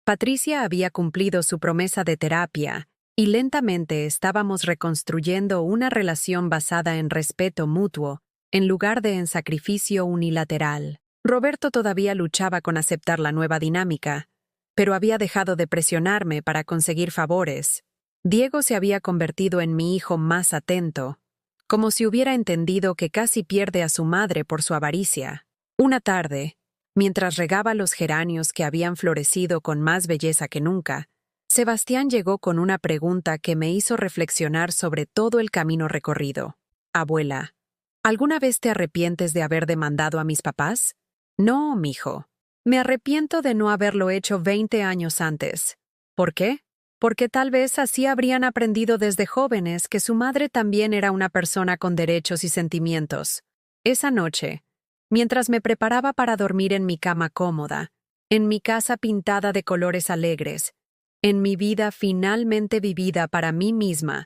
Patricia había cumplido su promesa de terapia y lentamente estábamos reconstruyendo una relación basada en respeto mutuo en lugar de en sacrificio unilateral. Roberto todavía luchaba con aceptar la nueva dinámica, pero había dejado de presionarme para conseguir favores. Diego se había convertido en mi hijo más atento, como si hubiera entendido que casi pierde a su madre por su avaricia. Una tarde, mientras regaba los geranios que habían florecido con más belleza que nunca, Sebastián llegó con una pregunta que me hizo reflexionar sobre todo el camino recorrido. Abuela, ¿alguna vez te arrepientes de haber demandado a mis papás? No, mijo. Me arrepiento de no haberlo hecho 20 años antes. ¿Por qué? Porque tal vez así habrían aprendido desde jóvenes que su madre también era una persona con derechos y sentimientos. Esa noche, mientras me preparaba para dormir en mi cama cómoda, en mi casa pintada de colores alegres, en mi vida finalmente vivida para mí misma,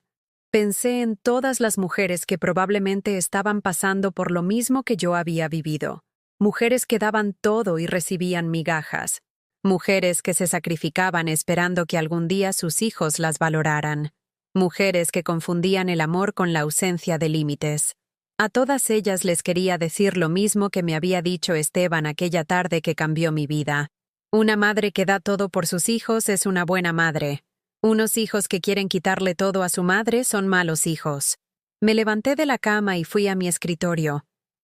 pensé en todas las mujeres que probablemente estaban pasando por lo mismo que yo había vivido. Mujeres que daban todo y recibían migajas. Mujeres que se sacrificaban esperando que algún día sus hijos las valoraran. Mujeres que confundían el amor con la ausencia de límites. A todas ellas les quería decir lo mismo que me había dicho Esteban aquella tarde que cambió mi vida. Una madre que da todo por sus hijos es una buena madre. Unos hijos que quieren quitarle todo a su madre son malos hijos. Me levanté de la cama y fui a mi escritorio,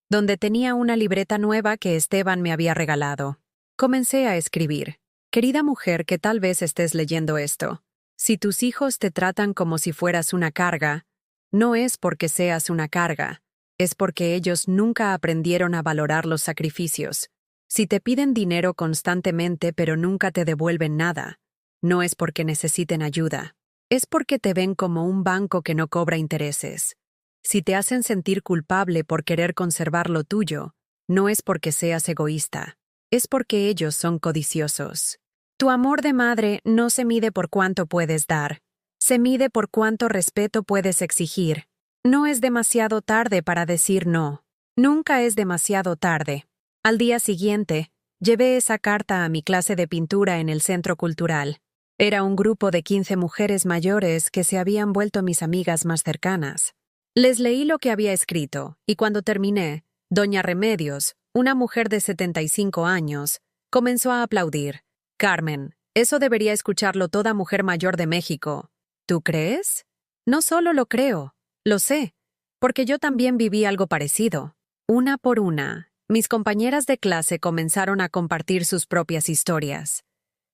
donde tenía una libreta nueva que Esteban me había regalado. Comencé a escribir. Querida mujer que tal vez estés leyendo esto, si tus hijos te tratan como si fueras una carga, no es porque seas una carga, es porque ellos nunca aprendieron a valorar los sacrificios. Si te piden dinero constantemente pero nunca te devuelven nada, no es porque necesiten ayuda, es porque te ven como un banco que no cobra intereses. Si te hacen sentir culpable por querer conservar lo tuyo, no es porque seas egoísta, es porque ellos son codiciosos. Tu amor de madre no se mide por cuánto puedes dar, se mide por cuánto respeto puedes exigir. No es demasiado tarde para decir no. Nunca es demasiado tarde. Al día siguiente, llevé esa carta a mi clase de pintura en el Centro Cultural. Era un grupo de 15 mujeres mayores que se habían vuelto mis amigas más cercanas. Les leí lo que había escrito, y cuando terminé, doña Remedios, una mujer de 75 años, comenzó a aplaudir. Carmen, eso debería escucharlo toda mujer mayor de México. ¿Tú crees? No solo lo creo, lo sé, porque yo también viví algo parecido. Una por una, mis compañeras de clase comenzaron a compartir sus propias historias.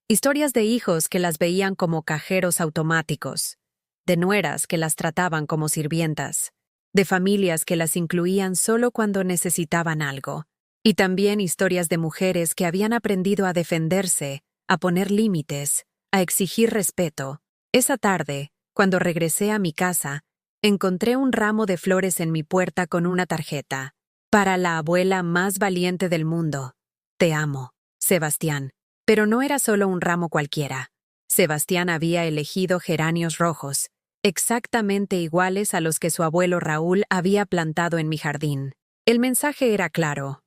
Historias de hijos que las veían como cajeros automáticos, de nueras que las trataban como sirvientas, de familias que las incluían solo cuando necesitaban algo, y también historias de mujeres que habían aprendido a defenderse, a poner límites, a exigir respeto. Esa tarde, cuando regresé a mi casa, encontré un ramo de flores en mi puerta con una tarjeta. Para la abuela más valiente del mundo. Te amo, Sebastián. Pero no era solo un ramo cualquiera. Sebastián había elegido geranios rojos, exactamente iguales a los que su abuelo Raúl había plantado en mi jardín. El mensaje era claro.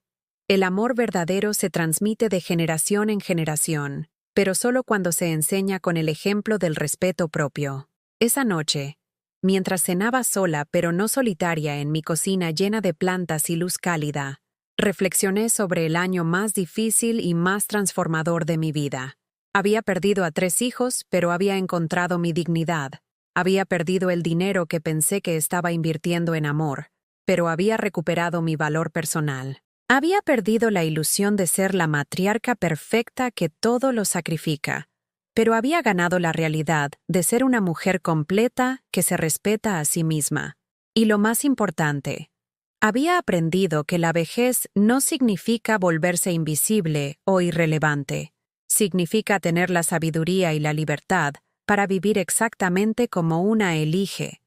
El amor verdadero se transmite de generación en generación, pero solo cuando se enseña con el ejemplo del respeto propio. Esa noche, mientras cenaba sola pero no solitaria en mi cocina llena de plantas y luz cálida, reflexioné sobre el año más difícil y más transformador de mi vida. Había perdido a 3 hijos, pero había encontrado mi dignidad. Había perdido el dinero que pensé que estaba invirtiendo en amor, pero había recuperado mi valor personal. Había perdido la ilusión de ser la matriarca perfecta que todo lo sacrifica, pero había ganado la realidad de ser una mujer completa que se respeta a sí misma. Y lo más importante, había aprendido que la vejez no significa volverse invisible o irrelevante. Significa tener la sabiduría y la libertad para vivir exactamente como una elige,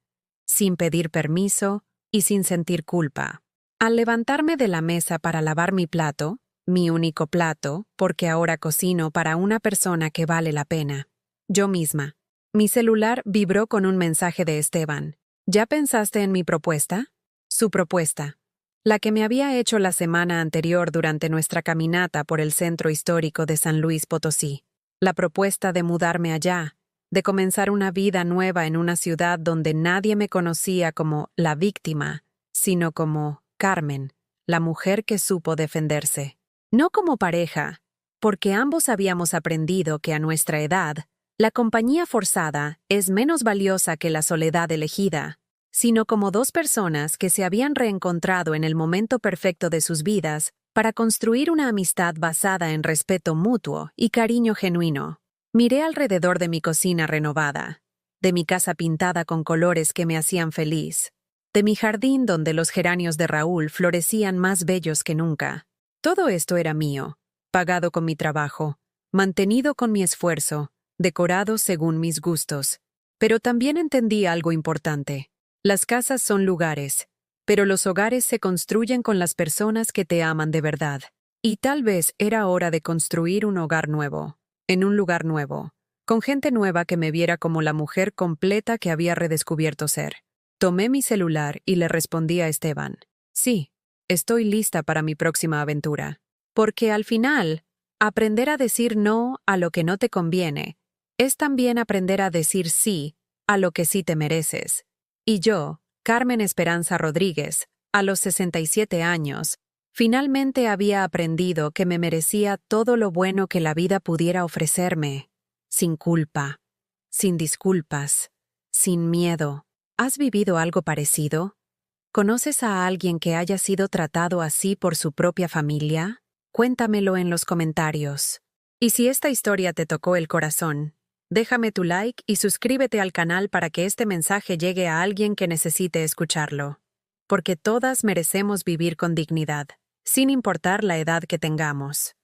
sin pedir permiso y sin sentir culpa. Al levantarme de la mesa para lavar mi plato, mi único plato, porque ahora cocino para una persona que vale la pena, yo misma, mi celular vibró con un mensaje de Esteban. ¿Ya pensaste en mi propuesta? Su propuesta, la que me había hecho la semana anterior durante nuestra caminata por el centro histórico de San Luis Potosí. La propuesta de mudarme allá, de comenzar una vida nueva en una ciudad donde nadie me conocía como la víctima, sino como Carmen, la mujer que supo defenderse. No como pareja, porque ambos habíamos aprendido que a nuestra edad, la compañía forzada es menos valiosa que la soledad elegida, sino como 2 personas que se habían reencontrado en el momento perfecto de sus vidas para construir una amistad basada en respeto mutuo y cariño genuino. Miré alrededor de mi cocina renovada, de mi casa pintada con colores que me hacían feliz, de mi jardín donde los geranios de Raúl florecían más bellos que nunca. Todo esto era mío, pagado con mi trabajo, mantenido con mi esfuerzo, decorado según mis gustos. Pero también entendí algo importante. Las casas son lugares, pero los hogares se construyen con las personas que te aman de verdad. Y tal vez era hora de construir un hogar nuevo, en un lugar nuevo, con gente nueva que me viera como la mujer completa que había redescubierto ser. Tomé mi celular y le respondí a Esteban. Sí, estoy lista para mi próxima aventura. Porque al final, aprender a decir no a lo que no te conviene es también aprender a decir sí a lo que sí te mereces. Y yo, Carmen Esperanza Rodríguez, a los 67 años, finalmente había aprendido que me merecía todo lo bueno que la vida pudiera ofrecerme, sin culpa, sin disculpas, sin miedo. ¿Has vivido algo parecido? ¿Conoces a alguien que haya sido tratado así por su propia familia? Cuéntamelo en los comentarios. Y si esta historia te tocó el corazón, déjame tu like y suscríbete al canal para que este mensaje llegue a alguien que necesite escucharlo. Porque todas merecemos vivir con dignidad, sin importar la edad que tengamos.